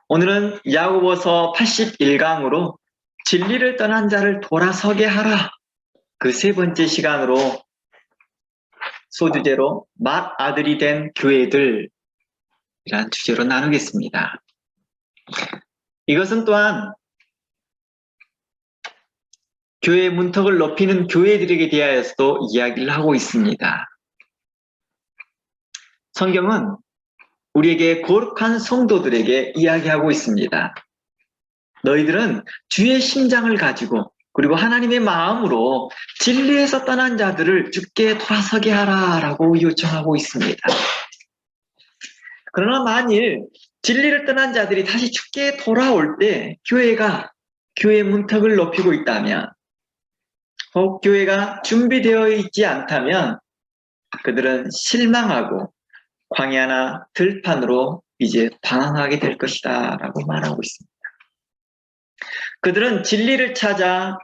오늘은 야고보서 81강으로 진리를 떠난 자를 돌아서게 하라. 그 세 번째 시간으로 소주제로 맏아들이 된 교회들이란 주제로 나누겠습니다. 이것은 또한 교회의 문턱을 높이는 교회들에게 대하여서도 이야기를 하고 있습니다. 성경은 우리에게 거룩한 성도들에게 이야기하고 있습니다. 너희들은 주의 심장을 가지고 그리고 하나님의 마음으로 진리에서 떠난 자들을 주께 돌아서게 하라라고 요청하고 있습니다. 그러나 만일 진리를 떠난 자들이 다시 주께 돌아올 때 교회가 교회 문턱을 높이고 있다면, 혹 교회가 준비되어 있지 않다면 그들은 실망하고 광야나 들판으로 이제 방황하게 될 것이다 라고 말하고 있습니다. 그들은 진리를 찾아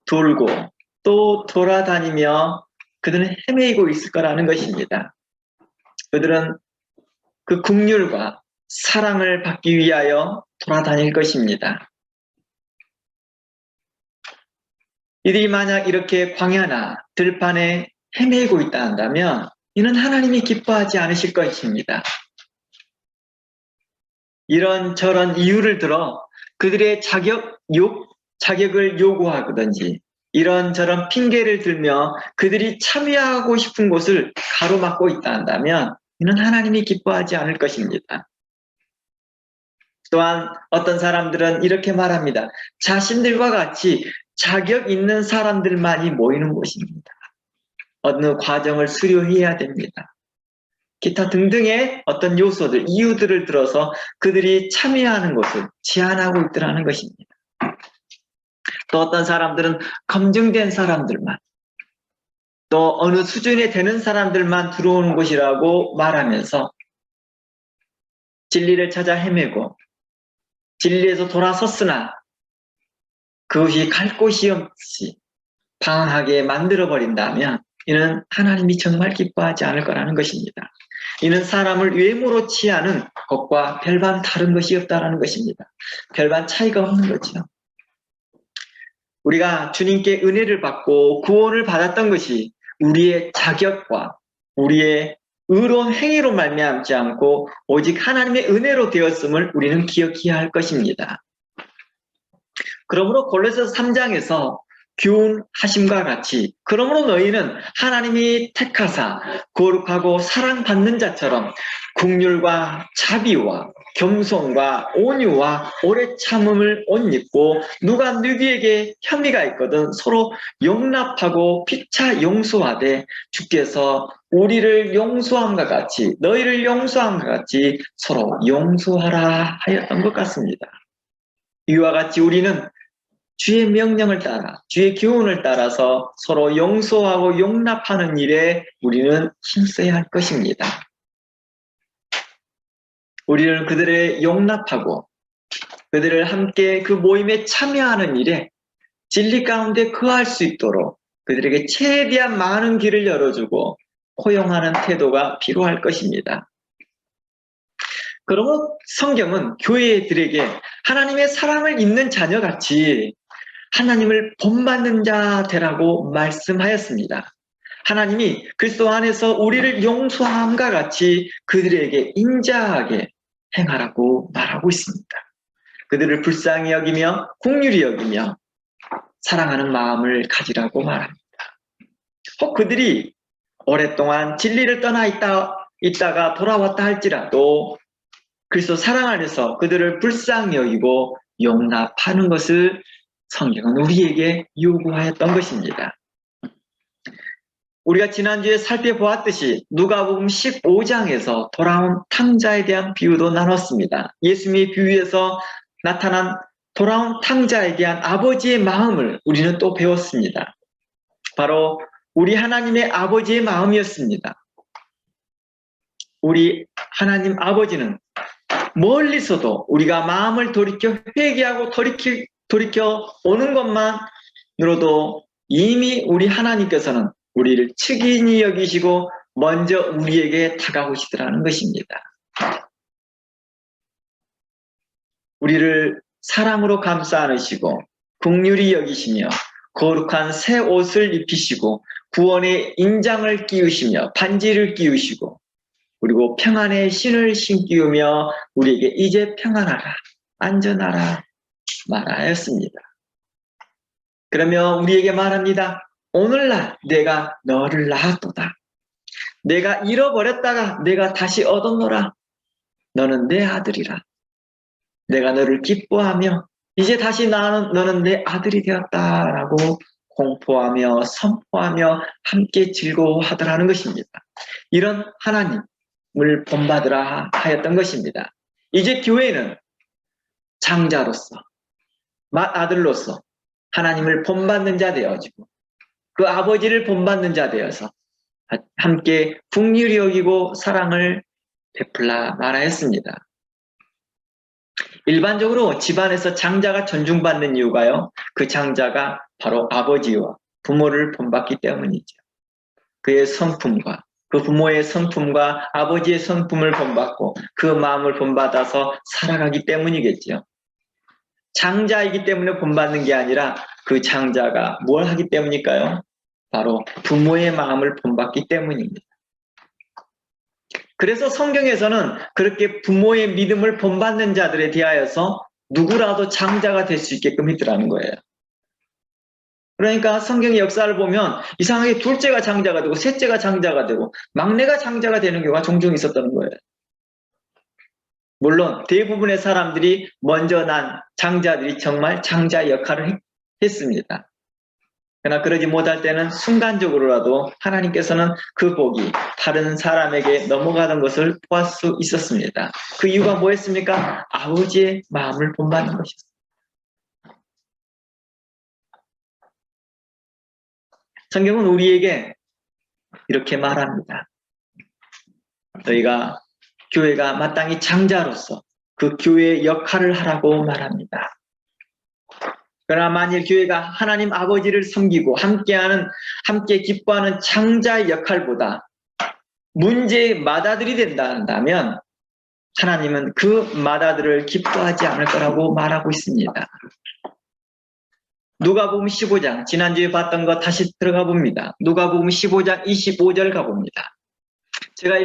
돌고 또 돌아다니며 그들은 헤매이고 있을 거라는 것입니다. 그들은 그 긍휼과 사랑을 받기 위하여 돌아다닐 것입니다. 이들이 만약 이렇게 광야나 들판에 헤매이고 있다 한다면 이는 하나님이 기뻐하지 않으실 것입니다. 이런저런 이유를 들어 그들의 자격을 요구하든지 이런저런 핑계를 들며 그들이 참여하고 싶은 곳을 가로막고 있다 한다면 이는 하나님이 기뻐하지 않을 것입니다. 또한 어떤 사람들은 이렇게 말합니다. 자신들과 같이 자격 있는 사람들만이 모이는 곳입니다. 어느 과정을 수료해야 됩니다. 기타 등등의 어떤 요소들, 이유들을 들어서 그들이 참여하는 것을 제한하고 있더라는 것입니다. 또 어떤 사람들은 검증된 사람들만, 또 어느 수준에 되는 사람들만 들어오는 곳이라고 말하면서 진리를 찾아 헤매고 진리에서 돌아섰으나 그것이 갈 곳이 없이 방황하게 만들어버린다면 이는 하나님이 정말 기뻐하지 않을 거라는 것입니다. 이는 사람을 외모로 취하는 것과 별반 다른 것이 없다는 것입니다. 별반 차이가 없는 거죠. 우리가 주님께 은혜를 받고 구원을 받았던 것이 우리의 자격과 우리의 의로운 행위로 말미암지 않고 오직 하나님의 은혜로 되었음을 우리는 기억해야 할 것입니다. 그러므로 골로새서 3장에서 교훈하심과 같이 그러므로 너희는 하나님이 택하사 거룩하고 사랑받는 자처럼 긍휼과 자비와 겸손과 온유와 오래 참음을 옷 입고 누가 누구에게 혐의가 있거든 서로 용납하고 피차 용서하되 주께서 우리를 용서함과 같이 너희를 용서함과 같이 서로 용서하라 하였던 것 같습니다. 이와 같이 우리는 주의 명령을 따라 주의 교훈을 따라서 서로 용서하고 용납하는 일에 우리는 힘써야 할 것입니다. 우리는 그들을 용납하고 그들을 함께 그 모임에 참여하는 일에 진리 가운데 거할 수 있도록 그들에게 최대한 많은 길을 열어주고 포용하는 태도가 필요할 것입니다. 그러므로 성경은 교회들에게 하나님의 사랑을 입는 자녀같이 하나님을 본받는 자 되라고 말씀하였습니다. 하나님이 그리스도 안에서 우리를 용서함과 같이 그들에게 인자하게 행하라고 말하고 있습니다. 그들을 불쌍히 여기며 긍휼히 여기며 사랑하는 마음을 가지라고 말합니다. 혹 그들이 오랫동안 진리를 떠나 있다가 돌아왔다 할지라도 그리스도 사랑 안에서 그들을 불쌍히 여기고 용납하는 것을 성경은 우리에게 요구하였던 것입니다. 우리가 지난주에 살펴보았듯이 누가복음 15장에서 돌아온 탕자에 대한 비유도 나눴습니다. 예수님의 비유에서 나타난 돌아온 탕자에 대한 아버지의 마음을 우리는 또 배웠습니다. 바로 우리 하나님의 아버지의 마음이었습니다. 우리 하나님 아버지는 멀리서도 우리가 마음을 돌이켜 회개하고 돌이켜 오는 것만으로도 이미 우리 하나님께서는 우리를 측인히 여기시고 먼저 우리에게 다가오시더라는 것입니다. 우리를 사랑으로 감싸 안으시고 긍휼히 여기시며 거룩한 새 옷을 입히시고 구원의 인장을 끼우시며 반지를 끼우시고 그리고 평안의 신을 신기우며 우리에게 이제 평안하라 안전하라 말하였습니다. 그러며 우리에게 말합니다. 오늘날 내가 너를 낳았도다. 내가 잃어버렸다가 내가 다시 얻었노라. 너는 내 아들이라. 내가 너를 기뻐하며 이제 다시 너는 내 아들이 되었다라고 공포하며 선포하며 함께 즐거워하더라는 것입니다. 이런 하나님을 본받으라 하였던 것입니다. 이제 교회는 장자로서 맏아들로서 하나님을 본받는 자 되어지고 그 아버지를 본받는 자 되어서 함께 긍휼히 여기고 사랑을 베풀라 말하였습니다. 일반적으로 집안에서 장자가 존중받는 이유가요. 그 장자가 바로 아버지와 부모를 본받기 때문이죠. 그의 성품과 그 부모의 성품과 아버지의 성품을 본받고 그 마음을 본받아서 살아가기 때문이겠죠. 장자이기 때문에 본받는 게 아니라 그 장자가 뭘 하기 때문일까요? 바로 부모의 마음을 본받기 때문입니다. 그래서 성경에서는 그렇게 부모의 믿음을 본받는 자들에 대하여서 누구라도 장자가 될 수 있게끔 했더라는 거예요. 그러니까 성경의 역사를 보면 이상하게 둘째가 장자가 되고 셋째가 장자가 되고 막내가 장자가 되는 경우가 종종 있었다는 거예요. 물론 대부분의 사람들이 먼저 난 장자들이 정말 장자 역할을 했습니다. 그러나 그러지 못할 때는 순간적으로라도 하나님께서는 그 복이 다른 사람에게 넘어가는 것을 보할 수 있었습니다. 그 이유가 뭐였습니까? 아버지의 마음을 본받는 것이었습니다. 성경은 우리에게 이렇게 말합니다. 너희가 교회가 마땅히 장자로서 그 교회의 역할을 하라고 말합니다. 그러나 만일 교회가 하나님 아버지를 섬기고 함께 기뻐하는 장자의 역할보다 문제의 맏아들이 된다 한다면 하나님은 그 맏아들을 기뻐하지 않을 거라고 말하고 있습니다. 누가복음 15장 지난주에 봤던 거 다시 들어가 봅니다. 누가복음 15장 25절 가봅니다. 제가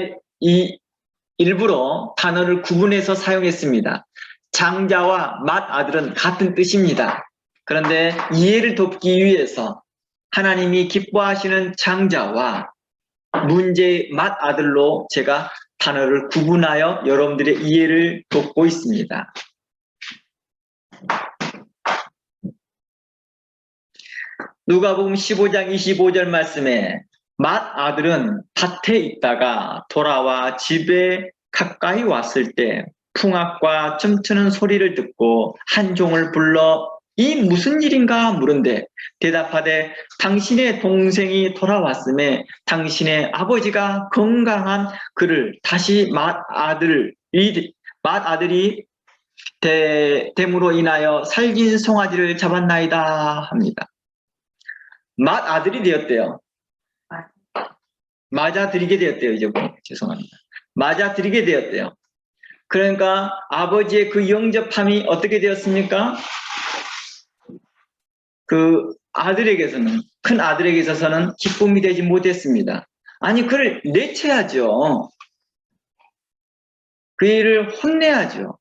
일부러 단어를 구분해서 사용했습니다. 장자와 맏아들은 같은 뜻입니다. 그런데 이해를 돕기 위해서 하나님이 기뻐하시는 장자와 문제의 맏아들로 제가 단어를 구분하여 여러분들의 이해를 돕고 있습니다. 누가복음 15장 25절 말씀에 맏아들은 밭에 있다가 돌아와 집에 가까이 왔을 때 풍악과 춤추는 소리를 듣고 한 종을 불러 이 무슨 일인가 물은데 대답하되 당신의 동생이 돌아왔음에 당신의 아버지가 건강한 그를 다시 맏아들이 됨으로 인하여 살긴 송아지를 잡았나이다 합니다. 맏아들이 되었대요. 맞아들이게 되었대요. 이제 죄송합니다. 맞아들이게 되었대요. 그러니까 아버지의 그 영접함이 어떻게 되었습니까? 그 아들에게서는 큰 아들에게 있어서는 기쁨이 되지 못했습니다. 아니 그를 내쳐야죠. 그 일을 혼내야죠.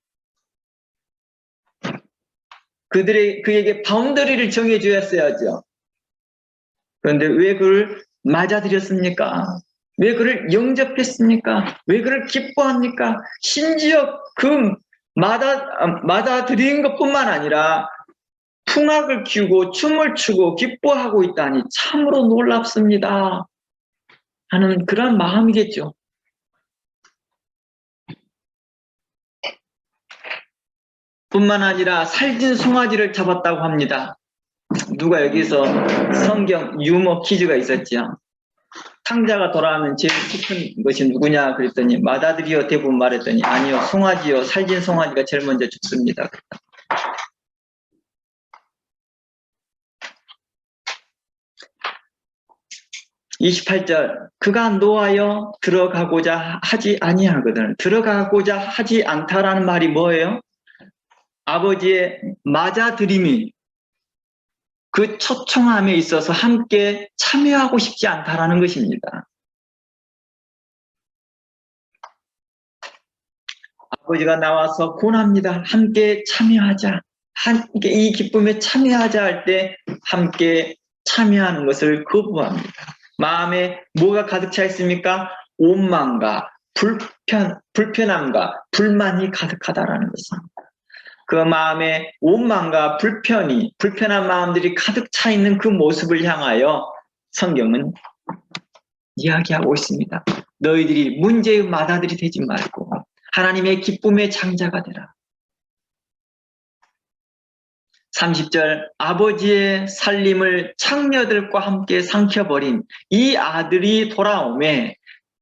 그에게 바운더리를 정해주었어야죠. 그런데 왜 그를 맞아들였습니까? 왜 그를 영접했습니까? 왜 그를 기뻐합니까? 심지어 그 맞아들인 것뿐만 아니라 풍악을 키우고 춤을 추고 기뻐하고 있다니 참으로 놀랍습니다 하는 그런 마음이겠죠. 뿐만 아니라 살찐 송아지를 잡았다고 합니다. 누가 여기서 성경 유머 퀴즈가 있었죠. 탕자가 돌아오면 제일 슬픈 것이 누구냐 그랬더니 맏아들이요 대부분 말했더니 아니요 송아지요 살찐 송아지가 제일 먼저 죽습니다. 28절 그가 노하여 들어가고자 하지 아니하거든. 들어가고자 하지 않다라는 말이 뭐예요? 아버지의 맞아들임이 그 초청함에 있어서 함께 참여하고 싶지 않다라는 것입니다. 아버지가 나와서 권합니다. 함께 참여하자. 함께 이 기쁨에 참여하자 할 때 함께 참여하는 것을 거부합니다. 마음에 뭐가 가득 차 있습니까? 원망과 불편함과 불만이 가득하다라는 것입니다. 그 마음에 원망과 불편한 마음들이 가득 차 있는 그 모습을 향하여 성경은 이야기하고 있습니다. 너희들이 문제의 맏아들이 되지 말고 하나님의 기쁨의 장자가 되라. 30절 아버지의 살림을 창녀들과 함께 삼켜버린 이 아들이 돌아오매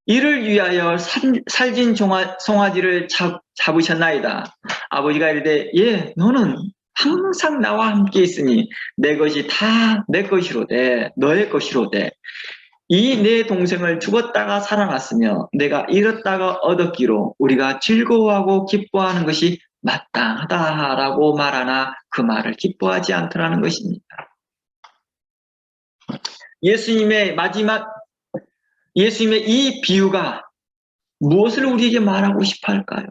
이를 위하여 살진 송아지를 잡으셨나이다. 아버지가 이르되 예 너는 항상 나와 함께 있으니 내 것이 다 내 것이로되 너의 것이로되 이 내 동생을 죽었다가 살아났으며 내가 잃었다가 얻었기로 우리가 즐거워하고 기뻐하는 것이 마땅하다라고 말하나 그 말을 기뻐하지 않더라는 것입니다. 예수님의 이 비유가 무엇을 우리에게 말하고 싶어 할까요?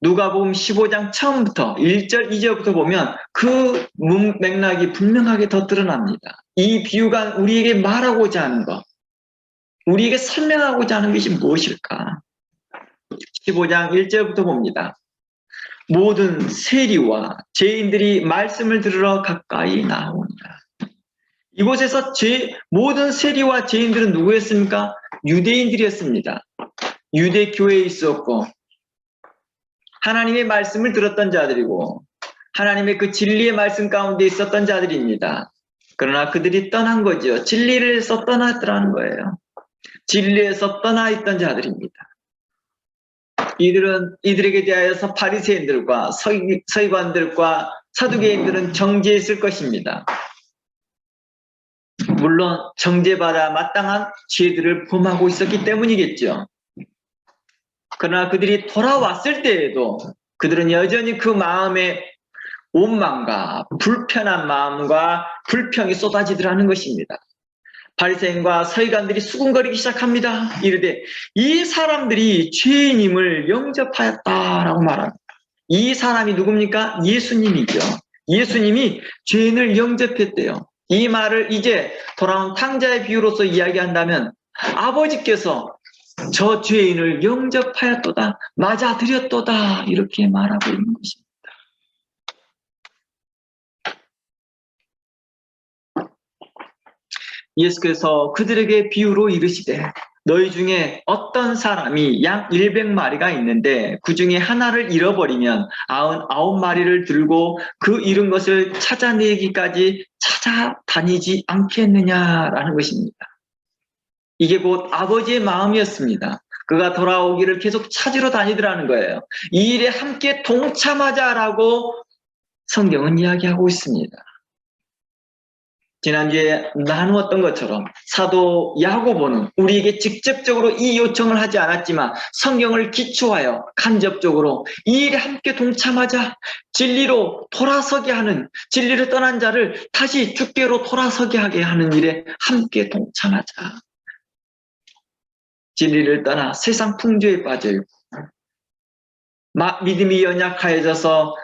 누가복음 15장 처음부터 1절, 2절부터 보면 그 맥락이 분명하게 더 드러납니다. 이 비유가 우리에게 말하고자 하는 것, 우리에게 설명하고자 하는 것이 무엇일까? 15장 1절부터 봅니다. 모든 세리와 죄인들이 말씀을 들으러 가까이 나오니라. 이곳에서 모든 세리와 죄인들은 누구였습니까? 유대인들이었습니다. 유대 교회에 있었고 하나님의 말씀을 들었던 자들이고 하나님의 그 진리의 말씀 가운데 있었던 자들입니다. 그러나 그들이 떠난 거죠. 진리에서 떠났더라는 거예요. 진리에서 떠나 있던 자들입니다. 이들에게 대하여서 바리새인들과 서기관들과 사두개인들은 정죄했을 것입니다. 물론 정죄받아 마땅한 죄들을 범하고 있었기 때문이겠죠. 그러나 그들이 돌아왔을 때에도 그들은 여전히 그 마음에 원망과 불편한 마음과 불평이 쏟아지더라는 것입니다. 바리새인과 서기관들이 수군거리기 시작합니다. 이르되 이 사람들이 죄인임을 영접하였다라고 말합니다. 이 사람이 누굽니까? 예수님이죠. 예수님이 죄인을 영접했대요. 이 말을 이제 돌아온 탕자의 비유로서 이야기한다면 아버지께서 저 죄인을 영접하였도다, 맞아들였도다 이렇게 말하고 있는 것입니다. 예수께서 그들에게 비유로 이르시되 너희 중에 어떤 사람이 양 100마리가 있는데 그 중에 하나를 잃어버리면 99마리를 들고 그 잃은 것을 찾아내기까지 찾아다니지 않겠느냐라는 것입니다. 이게 곧 아버지의 마음이었습니다. 그가 돌아오기를 계속 찾으러 다니더라는 거예요. 이 일에 함께 동참하자라고 성경은 이야기하고 있습니다. 지난주에 나누었던 것처럼 사도 야고보는 우리에게 직접적으로 이 요청을 하지 않았지만 성경을 기초하여 간접적으로 이 일에 함께 동참하자, 진리로 돌아서게 하는, 진리를 떠난 자를 다시 주께로 돌아서게 하게 하는 일에 함께 동참하자. 진리를 떠나 세상 풍조에 빠져있고 믿음이 연약해져서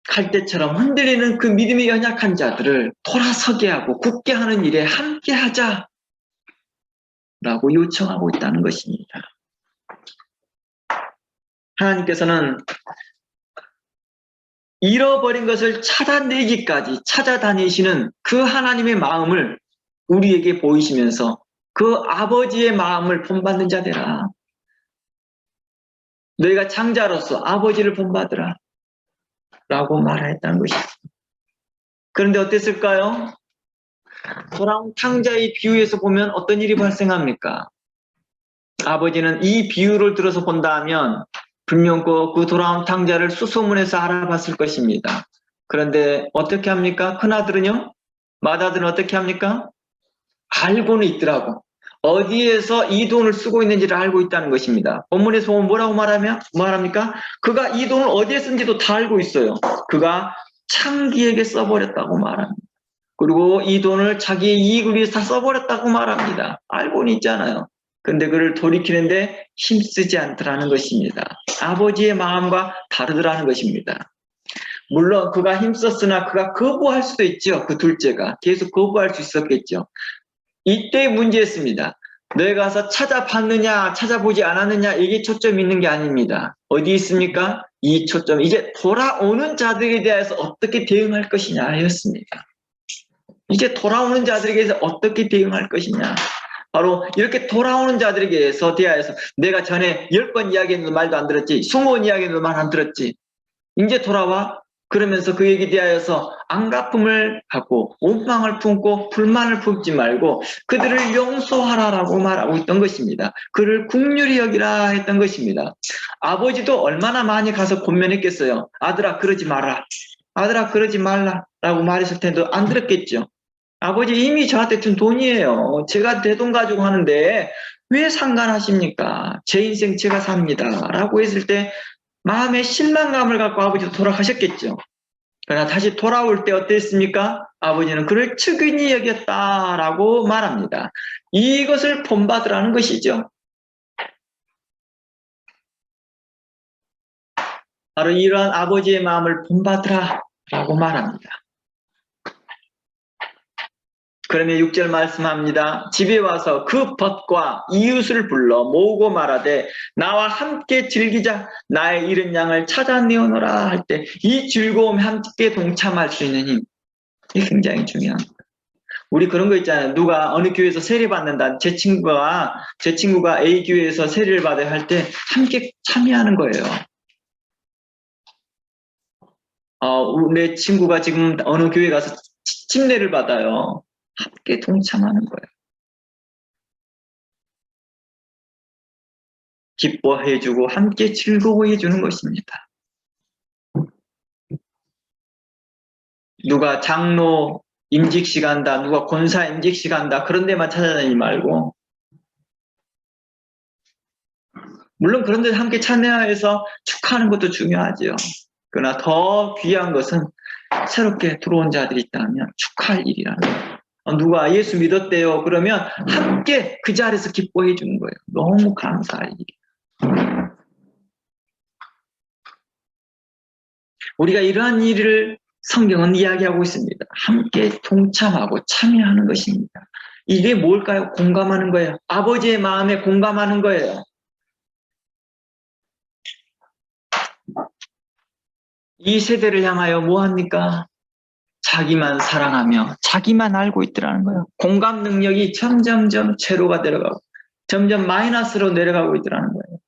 갈대처럼 흔들리는 그 믿음이 연약한 자들을 돌아서게 하고 굳게 하는 일에 함께 하자 라고 요청하고 있다는 것입니다. 하나님께서는 잃어버린 것을 찾아내기까지 찾아다니시는 그 하나님의 마음을 우리에게 보이시면서 그 아버지의 마음을 본받는 자 되라. 너희가 장자로서 아버지를 본받으라 라고 말했다는 것입니다. 그런데 어땠을까요? 돌아온 탕자의 비유에서 보면 어떤 일이 발생합니까? 아버지는 이 비유를 들어서 본다면 분명 그 돌아온 탕자를 수소문해서 알아봤을 것입니다. 그런데 어떻게 합니까? 큰아들은요? 맏아들은 어떻게 합니까? 알고는 있더라고. 어디에서 이 돈을 쓰고 있는지를 알고 있다는 것입니다. 본문에서 보면 뭐라고 말합니까? 그가 이 돈을 어디에 쓴지도 다 알고 있어요. 그가 창기에게 써버렸다고 말합니다. 그리고 이 돈을 자기의 이익을 위해서 다 써버렸다고 말합니다. 알고는 있잖아요. 근데 그를 돌이키는데 힘쓰지 않더라는 것입니다. 아버지의 마음과 다르더라는 것입니다. 물론 그가 힘썼으나 그가 거부할 수도 있죠. 그 둘째가 계속 거부할 수 있었겠죠. 이때의 문제였습니다. 너희가 가서 찾아봤느냐 찾아보지 않았느냐 이게 초점이 있는 게 아닙니다. 어디 있습니까? 이 초점, 이제 돌아오는 자들에 대해서 어떻게 대응할 것이냐였습니다. 이제 돌아오는 자들에게 대해서 어떻게 대응할 것이냐. 바로 이렇게 돌아오는 자들에게 대하여서 내가 전에 10번 이야기했는데 말도 안 들었지, 20번 이야기했는데 말 안 들었지, 이제 돌아와. 그러면서 그에게 대하여서 안갚음을 갖고 원망을 품고 불만을 품지 말고 그들을 용서하라라고 말하고 있던 것입니다. 그를 긍휼히 여기라 했던 것입니다. 아버지도 얼마나 많이 가서 권면했겠어요. 아들아 그러지 마라, 아들아 그러지 말라 라고 말했을 텐데 안 들었겠죠. 아버지 이미 저한테 준 돈이에요. 제가 내 돈 가지고 하는데 왜 상관하십니까? 제 인생 제가 삽니다 라고 했을 때 마음의 실망감을 갖고 아버지도 돌아가셨겠죠. 그러나 다시 돌아올 때 어땠습니까? 아버지는 그를 측은히 여겼다라고 말합니다. 이것을 본받으라는 것이죠. 바로 이러한 아버지의 마음을 본받으라라고 말합니다. 그러면 6절 말씀합니다. 집에 와서 그 벗과 이웃을 불러 모으고 말하되 나와 함께 즐기자, 나의 잃은 양을 찾아내오너라 할 때 이 즐거움에 함께 동참할 수 있는 힘, 이게 굉장히 중요한 거예요. 우리 그런 거 있잖아요. 누가 어느 교회에서 세례 받는다. 제 친구가 A 교회에서 세례를 받아야 할 때 함께 참여하는 거예요. 내 친구가 지금 어느 교회 가서 침례를 받아요. 함께 동참하는 거예요. 기뻐해주고 함께 즐거워해주는 것입니다. 누가 장로 임직식 한다, 누가 권사 임직식 한다, 그런 데만 찾아다니지 말고, 물론 그런 데 함께 참여해서 축하하는 것도 중요하죠. 그러나 더 귀한 것은 새롭게 들어온 자들이 있다면 축하할 일이라는 거예요. 누가 예수 믿었대요. 그러면 함께 그 자리에서 기뻐해 주는 거예요. 너무 감사할 일이에요. 우리가 이러한 일을 성경은 이야기하고 있습니다. 함께 동참하고 참여하는 것입니다. 이게 뭘까요? 공감하는 거예요. 아버지의 마음에 공감하는 거예요. 이 세대를 향하여 뭐합니까? 자기만 사랑하며 자기만 알고 있더라는 거예요. 공감 능력이 점점점 제로가 내려가고 점점 마이너스로 내려가고 있더라는 거예요.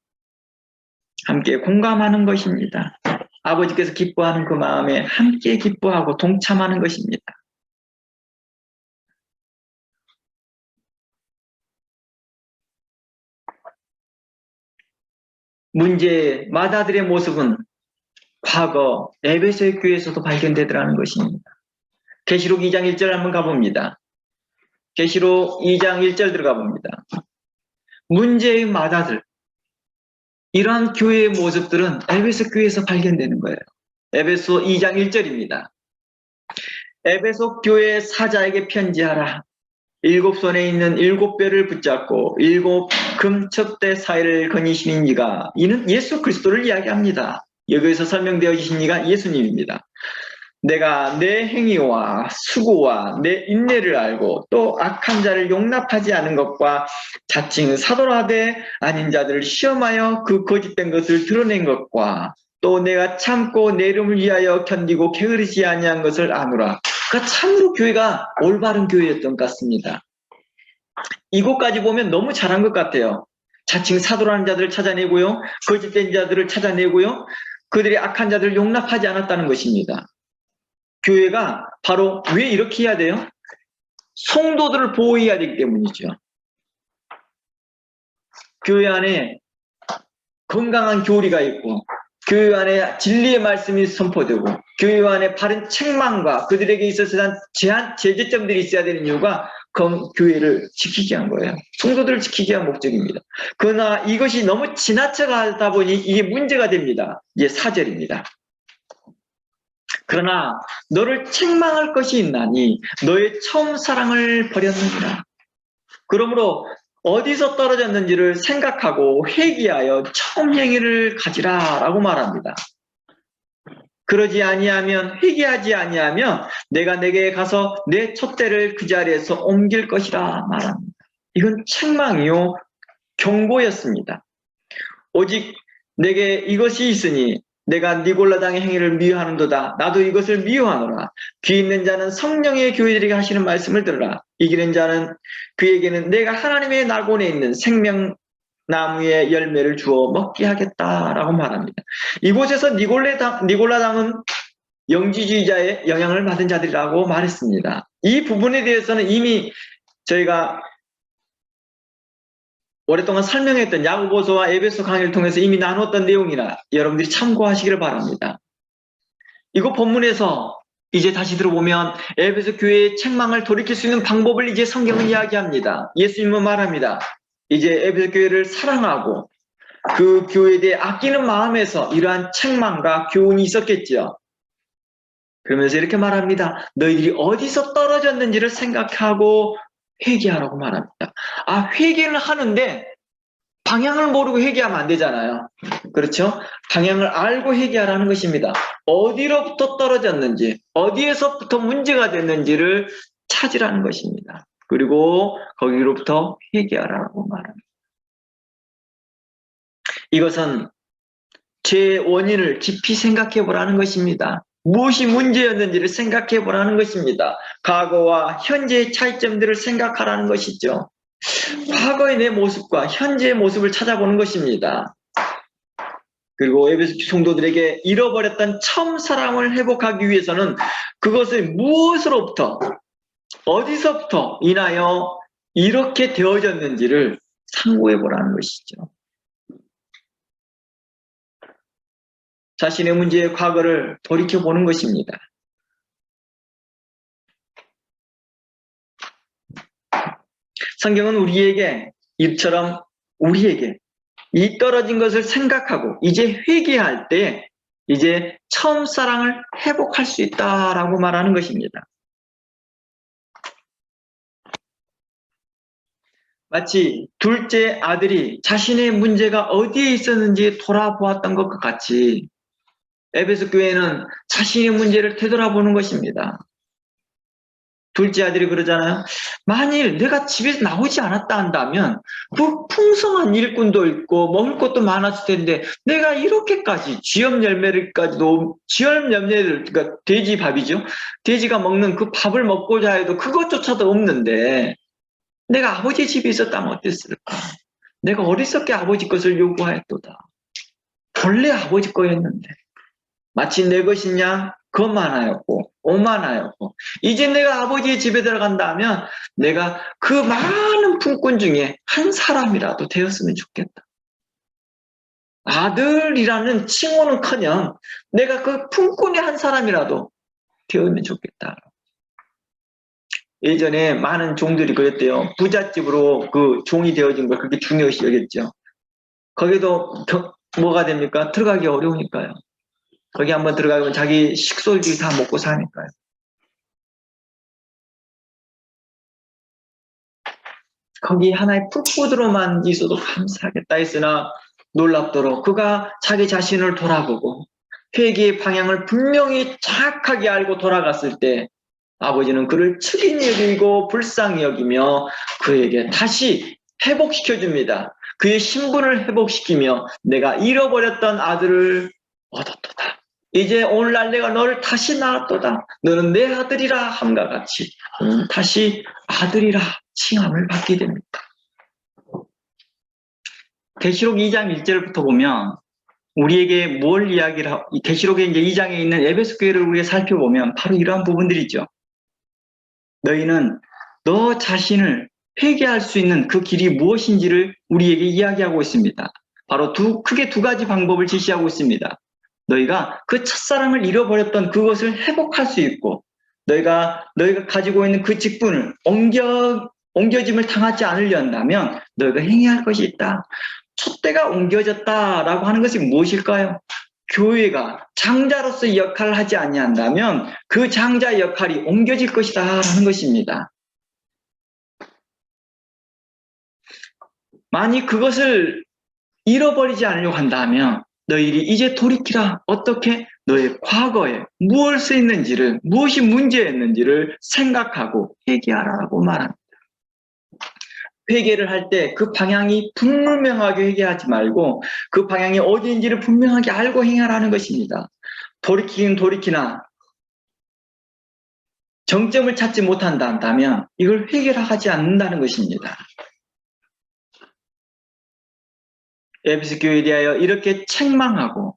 함께 공감하는 것입니다. 아버지께서 기뻐하는 그 마음에 함께 기뻐하고 동참하는 것입니다. 문제의 마다들의 모습은 과거 에베소의 교회에서도 발견되더라는 것입니다. 계시록 2장 1절 한번 가봅니다. 계시록 2장 1절 들어가 봅니다. 문제의 마다들, 이러한 교회의 모습들은 에베소 교회에서 발견되는 거예요. 에베소 2장 1절입니다. 에베소 교회 사자에게 편지하라. 7손에 있는 7뼈를 붙잡고 7 금첩대 사이를 거니시는 이가, 이는 예수 그리스도를 이야기합니다. 여기에서 설명되어지신 이가 예수님입니다. 내가 내 행위와 수고와 내 인내를 알고 또 악한 자를 용납하지 않은 것과 자칭 사도라되 아닌 자들을 시험하여 그 거짓된 것을 드러낸 것과 또 내가 참고 내 이름을 위하여 견디고 게으르지 아니한 것을 아노라. 그러니까 참으로 교회가 올바른 교회였던 것 같습니다. 이곳까지 보면 너무 잘한 것 같아요. 자칭 사도라는 자들을 찾아내고요, 거짓된 자들을 찾아내고요, 그들이 악한 자들을 용납하지 않았다는 것입니다. 교회가 바로 왜 이렇게 해야 돼요? 성도들을 보호해야 되기 때문이죠. 교회 안에 건강한 교리가 있고, 교회 안에 진리의 말씀이 선포되고, 교회 안에 바른 책망과 그들에게 있어서 제한 제재점들이 있어야 되는 이유가 교회를 지키게 한 거예요. 성도들을 지키게 한 목적입니다. 그러나 이것이 너무 지나쳐가다 보니 이게 문제가 됩니다. 이제 4절입니다. 그러나 너를 책망할 것이 있나니 너의 처음 사랑을 버렸느니라. 그러므로 어디서 떨어졌는지를 생각하고 회개하여 처음 행위를 가지라라고 말합니다. 그러지 아니하면, 회개하지 아니하면 내가 내게 가서 내 촛대를 그 자리에서 옮길 것이라 말합니다. 이건 책망이요 경고였습니다. 오직 내게 이것이 있으니 내가 니골라당의 행위를 미워하는도다. 나도 이것을 미워하노라. 귀 있는 자는 성령의 교회들에게 하시는 말씀을 들으라. 이기는 자는 그에게는 내가 하나님의 낙원에 있는 생명나무의 열매를 주어 먹게 하겠다라고 말합니다. 이곳에서 니골라당은 영지주의자의 영향을 받은 자들이라고 말했습니다. 이 부분에 대해서는 이미 저희가 오랫동안 설명했던 야고보서와 에베소 강의를 통해서 이미 나눴던 내용이라 여러분들이 참고하시기를 바랍니다. 이거 본문에서 이제 다시 들어보면 에베소 교회의 책망을 돌이킬 수 있는 방법을 이제 성경은 이야기합니다. 예수님은 말합니다. 이제 에베소 교회를 사랑하고 그 교회에 대해 아끼는 마음에서 이러한 책망과 교훈이 있었겠지요. 그러면서 이렇게 말합니다. 너희들이 어디서 떨어졌는지를 생각하고 회개하라고 말합니다. 회개를 하는데 방향을 모르고 회개하면 안 되잖아요. 그렇죠? 방향을 알고 회개하라는 것입니다. 어디로부터 떨어졌는지, 어디에서부터 문제가 됐는지를 찾으라는 것입니다. 그리고 거기로부터 회개하라고 말합니다. 이것은 죄의 원인을 깊이 생각해 보라는 것입니다. 무엇이 문제였는지를 생각해 보라는 것입니다. 과거와 현재의 차이점들을 생각하라는 것이죠. 과거의 내 모습과 현재의 모습을 찾아보는 것입니다. 그리고 에베소 성도들에게 잃어버렸던 처음 사랑을 회복하기 위해서는 그것을 무엇으로부터, 어디서부터 인하여 이렇게 되어졌는지를 상고해 보라는 것이죠. 자신의 문제의 과거를 돌이켜보는 것입니다. 성경은 우리에게 이처럼 우리에게 이 떨어진 것을 생각하고 이제 회개할 때 이제 처음 사랑을 회복할 수 있다라고 말하는 것입니다. 마치 둘째 아들이 자신의 문제가 어디에 있었는지 돌아보았던 것과 같이 에베소 교회는 자신의 문제를 되돌아보는 것입니다. 둘째 아들이 그러잖아요. 만일 내가 집에서 나오지 않았다 한다면 그 풍성한 일꾼도 있고 먹을 것도 많았을 텐데 내가 이렇게까지 쥐염 열매를까지도 그러니까 돼지 밥이죠. 돼지가 먹는 그 밥을 먹고자 해도 그것조차도 없는데 내가 아버지 집에 있었다면 어땠을까? 내가 어리석게 아버지 것을 요구하였도다. 본래 아버지 거였는데 마치 내 것이냐? 거만하였고 오만하였고 이제 내가 아버지의 집에 들어간다면 내가 그 많은 품꾼 중에 한 사람이라도 되었으면 좋겠다. 아들이라는 칭호는커녕 내가 그 품꾼의 한 사람이라도 되었으면 좋겠다. 예전에 많은 종들이 그랬대요. 부잣집으로 그 종이 되어진 걸 그렇게 중요시 여겼죠. 거기도 뭐가 됩니까? 들어가기 어려우니까요. 거기 한번 들어가면 자기 식솔들이 다 먹고 사니까요. 거기 하나의 풀포드로만 있어도 감사하겠다 했으나 놀랍도록 그가 자기 자신을 돌아보고 회개의 방향을 분명히 정확하게 알고 돌아갔을 때 아버지는 그를 측인히 여기고 불쌍히 여기며 그에게 다시 회복시켜줍니다. 그의 신분을 회복시키며 내가 잃어버렸던 아들을 얻었도다. 이제 오늘날 내가 너를 다시 낳았도다. 너는 내 아들이라 함과 같이 다시 아들이라 칭함을 받게 됩니다. 계시록 2장 1절부터 보면 우리에게 뭘 이야기를 계시록의 이제 2장에 있는 에베소 교회를 우리가 살펴보면 바로 이러한 부분들이죠. 너희는 너 자신을 회개할 수 있는 그 길이 무엇인지를 우리에게 이야기하고 있습니다. 바로 크게 두 가지 방법을 제시하고 있습니다. 너희가 그 첫사랑을 잃어버렸던 그것을 회복할 수 있고 너희가 가지고 있는 그 직분을 옮겨짐을 당하지 않으려 한다면 너희가 행해야 할 것이 있다. 촛대가 옮겨졌다라고 하는 것이 무엇일까요? 교회가 장자로서의 역할을 하지 아니한다면 그 장자의 역할이 옮겨질 것이다 라는 것입니다. 만약 그것을 잃어버리지 않으려고 한다면 너희들이 이제 돌이키라. 어떻게? 너의 과거에 무엇이 있는지를, 무엇이 문제였는지를 생각하고 회개하라고 말합니다. 회개를 할 때 그 방향이 분명하게 회개하지 말고 그 방향이 어디인지를 분명하게 알고 행하라는 것입니다. 돌이키긴 돌이키나 정점을 찾지 못한다면 이걸 회개하지 않는다는 것입니다. 에베소 교회에 대하여 이렇게 책망하고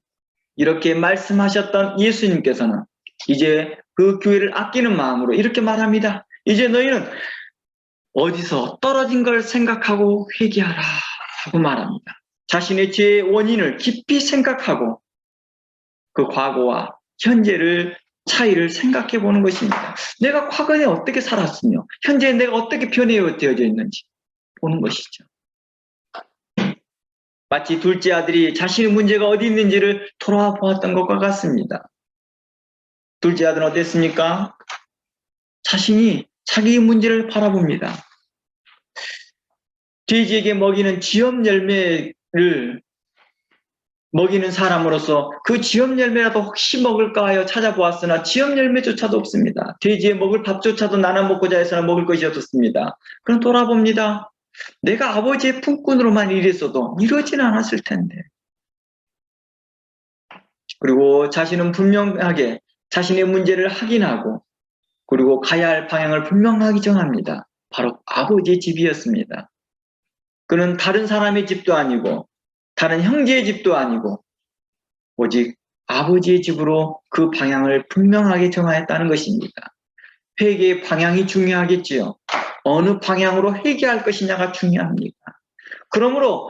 이렇게 말씀하셨던 예수님께서는 이제 그 교회를 아끼는 마음으로 이렇게 말합니다. 이제 너희는 어디서 떨어진 걸 생각하고 회개하라 하고 말합니다. 자신의 죄의 원인을 깊이 생각하고 그 과거와 현재를 차이를 생각해 보는 것입니다. 내가 과거에 어떻게 살았으며 현재 내가 어떻게 변해되어져 있는지 보는 것이죠. 마치 둘째 아들이 자신의 문제가 어디 있는지를 돌아보았던 것과 같습니다. 둘째 아들은 어땠습니까? 자신이 자기의 문제를 바라봅니다. 돼지에게 먹이는 지엽 열매를 먹이는 사람으로서 그 지엽 열매라도 혹시 먹을까 하여 찾아보았으나 지엽 열매조차도 없습니다. 돼지에 먹을 밥조차도 나눠 먹고자 해서는 먹을 것이 없었습니다. 그럼 돌아봅니다. 내가 아버지의 품꾼으로만 일했어도 이러지는 않았을 텐데. 그리고 자신은 분명하게 자신의 문제를 확인하고 그리고 가야 할 방향을 분명하게 정합니다. 바로 아버지의 집이었습니다. 그는 다른 사람의 집도 아니고 다른 형제의 집도 아니고 오직 아버지의 집으로 그 방향을 분명하게 정하였다는 것입니다. 회개의 방향이 중요하겠지요. 어느 방향으로 회개할 것이냐가 중요합니다. 그러므로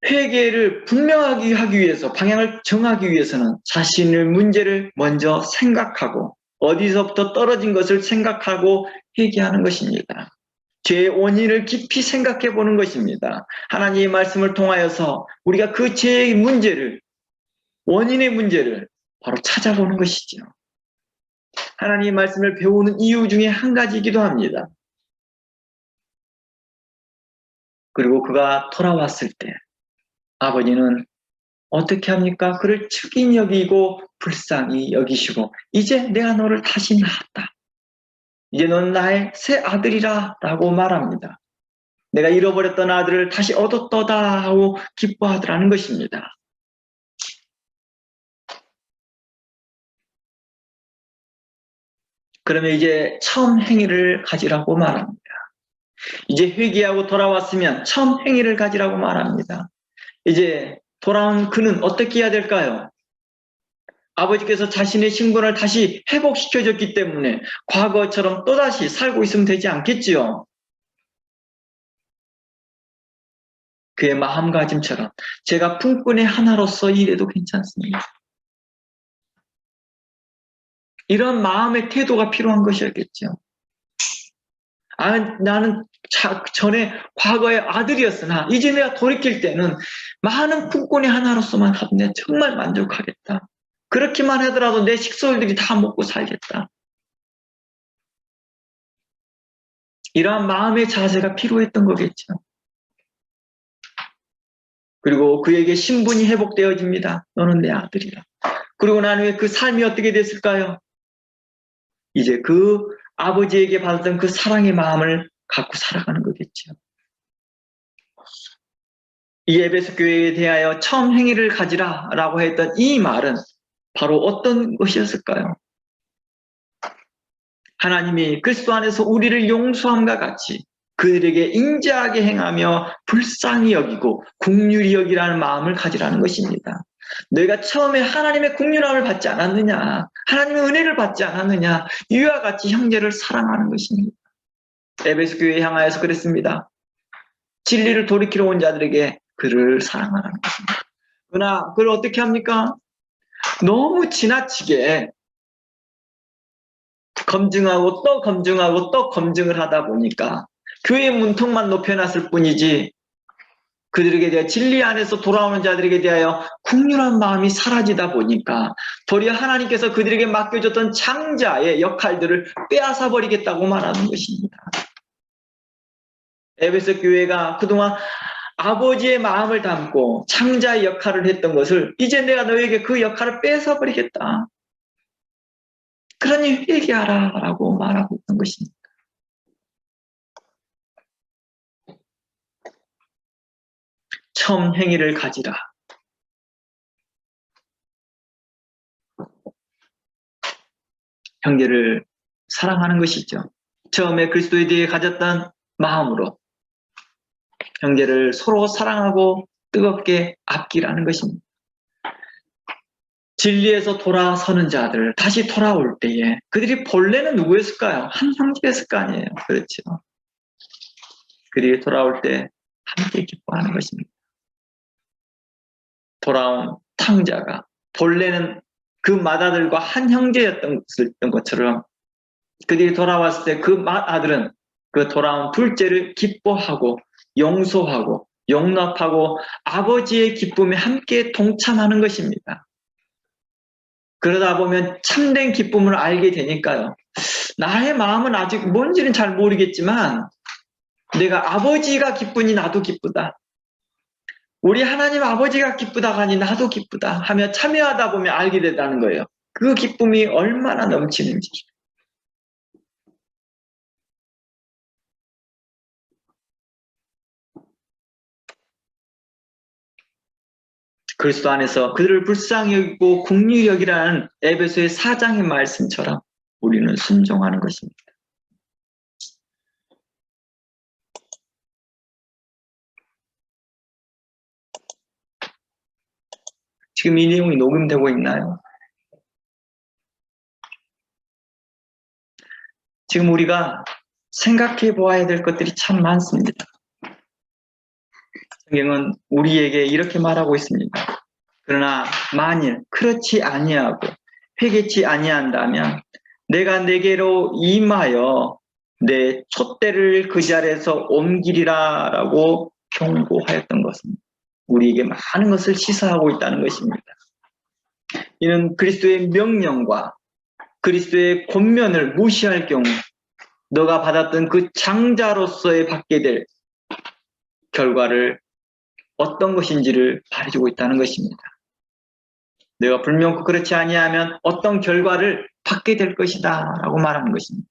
회개를 분명하게 하기 위해서 방향을 정하기 위해서는 자신의 문제를 먼저 생각하고 어디서부터 떨어진 것을 생각하고 회개하는 것입니다. 죄의 원인을 깊이 생각해 보는 것입니다. 하나님의 말씀을 통하여서 우리가 그 죄의 문제를 원인의 문제를 바로 찾아보는 것이죠. 하나님의 말씀을 배우는 이유 중에 한 가지이기도 합니다. 그리고 그가 돌아왔을 때 아버지는 어떻게 합니까? 그를 측인 여기고 불쌍히 여기시고 이제 내가 너를 다시 낳았다. 이제 넌 나의 새 아들이라 라고 말합니다. 내가 잃어버렸던 아들을 다시 얻었도다 하고 기뻐하더라는 것입니다. 그러면 이제 처음 행위를 가지라고 말합니다. 이제 회개하고 돌아왔으면 처음 행위를 가지라고 말합니다. 이제 돌아온 그는 어떻게 해야 될까요? 아버지께서 자신의 신분을 다시 회복시켜줬기 때문에 과거처럼 또다시 살고 있으면 되지 않겠지요? 그의 마음가짐처럼 제가 품꾼의 하나로서 일해도 괜찮습니다. 이런 마음의 태도가 필요한 것이었겠죠. 나는 전에 과거의 아들이었으나 이제 내가 돌이킬 때는 많은 품꾼의 하나로서만 하면 정말 만족하겠다. 그렇게만 하더라도 내 식솔들이 다 먹고 살겠다. 이러한 마음의 자세가 필요했던 거겠죠. 그리고 그에게 신분이 회복되어집니다. 너는 내 아들이라. 그리고 난 후에 그 삶이 어떻게 됐을까요? 이제 그 아버지에게 받았던 그 사랑의 마음을 갖고 살아가는 거겠죠. 이 에베소 교회에 대하여 처음 행위를 가지라 라고 했던 이 말은 바로 어떤 것이었을까요? 하나님이 그리스도 안에서 우리를 용서함과 같이 그들에게 인자하게 행하며 불쌍히 여기고 긍휼히 여기라는 마음을 가지라는 것입니다. 너희가 처음에 하나님의 긍휼함을 받지 않았느냐, 하나님의 은혜를 받지 않았느냐, 이와 같이 형제를 사랑하는 것입니다. 에베소 교회에 향하여서 그랬습니다. 진리를 돌이키러 온 자들에게 그를 사랑하라는 것입니다. 그러나 그걸 어떻게 합니까? 너무 지나치게 검증하고 또 검증하고 또 검증을 하다 보니까 교회 문턱만 높여놨을 뿐이지 그들에게 대해 진리 안에서 돌아오는 자들에게 대하여 국률한 마음이 사라지다 보니까 도리어 하나님께서 그들에게 맡겨줬던 장자의 역할들을 빼앗아 버리겠다고 말하는 것입니다. 에베소 교회가 그동안 아버지의 마음을 담고 장자의 역할을 했던 것을 이제 내가 너에게 그 역할을 뺏어 버리겠다. 그러니 회개하라 라고 말하고 있는 것입니다. 처음 행위를 가지라. 형제를 사랑하는 것이죠. 처음에 그리스도에 대해 가졌던 마음으로 형제를 서로 사랑하고 뜨겁게 아끼라는 것입니다. 진리에서 돌아서는 자들, 다시 돌아올 때에 그들이 본래는 누구였을까요? 한 형제였을 거 아니에요. 그렇죠. 그들이 돌아올 때 함께 기뻐하는 것입니다. 돌아온 탕자가 본래는 그 맏아들과 한 형제였던 것처럼 그들이 돌아왔을 때 그 맏아들은 그 돌아온 둘째를 기뻐하고 용서하고 용납하고 아버지의 기쁨에 함께 동참하는 것입니다. 그러다 보면 참된 기쁨을 알게 되니까요. 나의 마음은 아직 뭔지는 잘 모르겠지만 내가 아버지가 기쁘니 나도 기쁘다. 우리 하나님 아버지가 기쁘다가 아니 나도 기쁘다 하며 참여하다 보면 알게 된다는 거예요. 그 기쁨이 얼마나 넘치는지. 그리스도 안에서 그들을 불쌍히 여기고 긍휼히 여기라는 에베소의 4장의 말씀처럼 우리는 순종하는 것입니다. 지금 이 내용이 녹음되고 있나요? 지금 우리가 생각해 보아야 될 것들이 참 많습니다. 성경은 우리에게 이렇게 말하고 있습니다. 그러나 만일 그렇지 아니하고 회개치 아니한다면 내가 내게로 임하여 내 촛대를 그 자리에서 옮기리라 라고 경고하였던 것입니다. 우리에게 많은 것을 시사하고 있다는 것입니다. 이는 그리스도의 명령과 그리스도의 권면을 무시할 경우 너가 받았던 그 장자로서의 받게 될 결과를 어떤 것인지를 말해주고 있다는 것입니다. 내가 불명코 그렇지 아니하면 어떤 결과를 받게 될 것이다 라고 말하는 것입니다.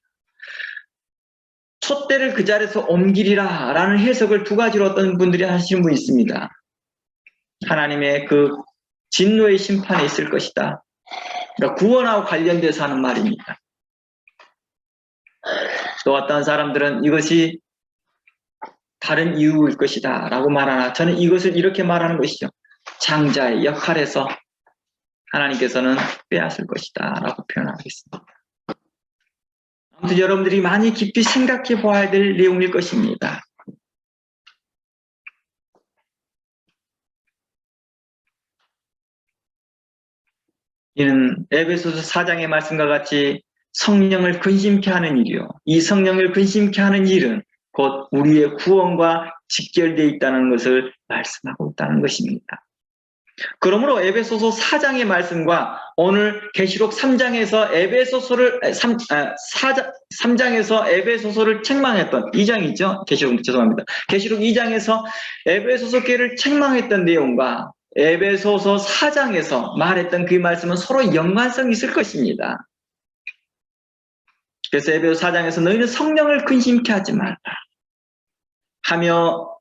촛대를 그 자리에서 옮기리라 라는 해석을 두 가지로 어떤 분들이 하시는 분이 있습니다. 하나님의 그 진노의 심판이 있을 것이다. 그러니까 구원하고 관련돼서 하는 말입니다. 또 어떤 사람들은 이것이 다른 이유일 것이다 라고 말하나 저는 이것을 이렇게 말하는 것이죠. 장자의 역할에서 하나님께서는 빼앗을 것이다 라고 표현하겠습니다. 아무튼 여러분들이 많이 깊이 생각해 보아야 될 내용일 것입니다. 이는 에베소서 4장의 말씀과 같이 성령을 근심케 하는 일이요. 이 성령을 근심케 하는 일은 곧 우리의 구원과 직결되어 있다는 것을 말씀하고 있다는 것입니다. 그러므로 에베소서 4장의 말씀과 오늘 계시록 3장에서 에베소서를 3장에서 에베소서를 책망했던 2장이죠. 계시록 죄송합니다. 계시록 2장에서 에베소서 교회를 책망했던 내용과 에베소서 4장에서 말했던 그 말씀은 서로 연관성이 있을 것입니다. 그래서 에베소 4장에서 너희는 성령을 근심케 하지 말라 하며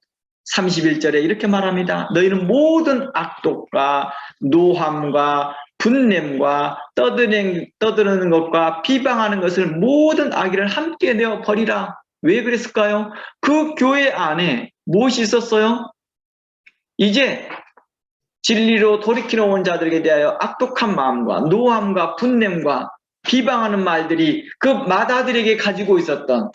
31절에 이렇게 말합니다. 너희는 모든 악독과 노함과 분냄과 떠드는 것과 비방하는 것을 모든 악의를 함께 내어 버리라. 왜 그랬을까요? 그 교회 안에 무엇이 있었어요? 이제 진리로 돌이키러 온 자들에게 대하여 악독한 마음과 노함과 분냄과 비방하는 말들이 그 맏아들에게 가지고 있었던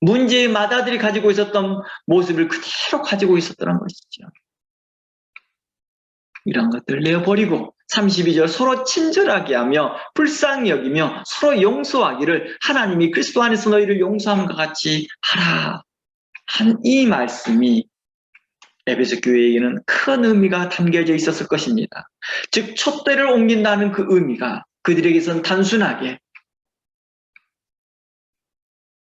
문제의 맏아들이 가지고 있었던 모습을 그대로 가지고 있었다는 것이죠. 이런 것들을 내어버리고 32절 서로 친절하게 하며 불쌍히 여기며 서로 용서하기를 하나님이 그리스도 안에서 너희를 용서함과 같이 하라 한 이 말씀이 에베소 교회에게는 큰 의미가 담겨져 있었을 것입니다. 즉 촛대를 옮긴다는 그 의미가 그들에게선 단순하게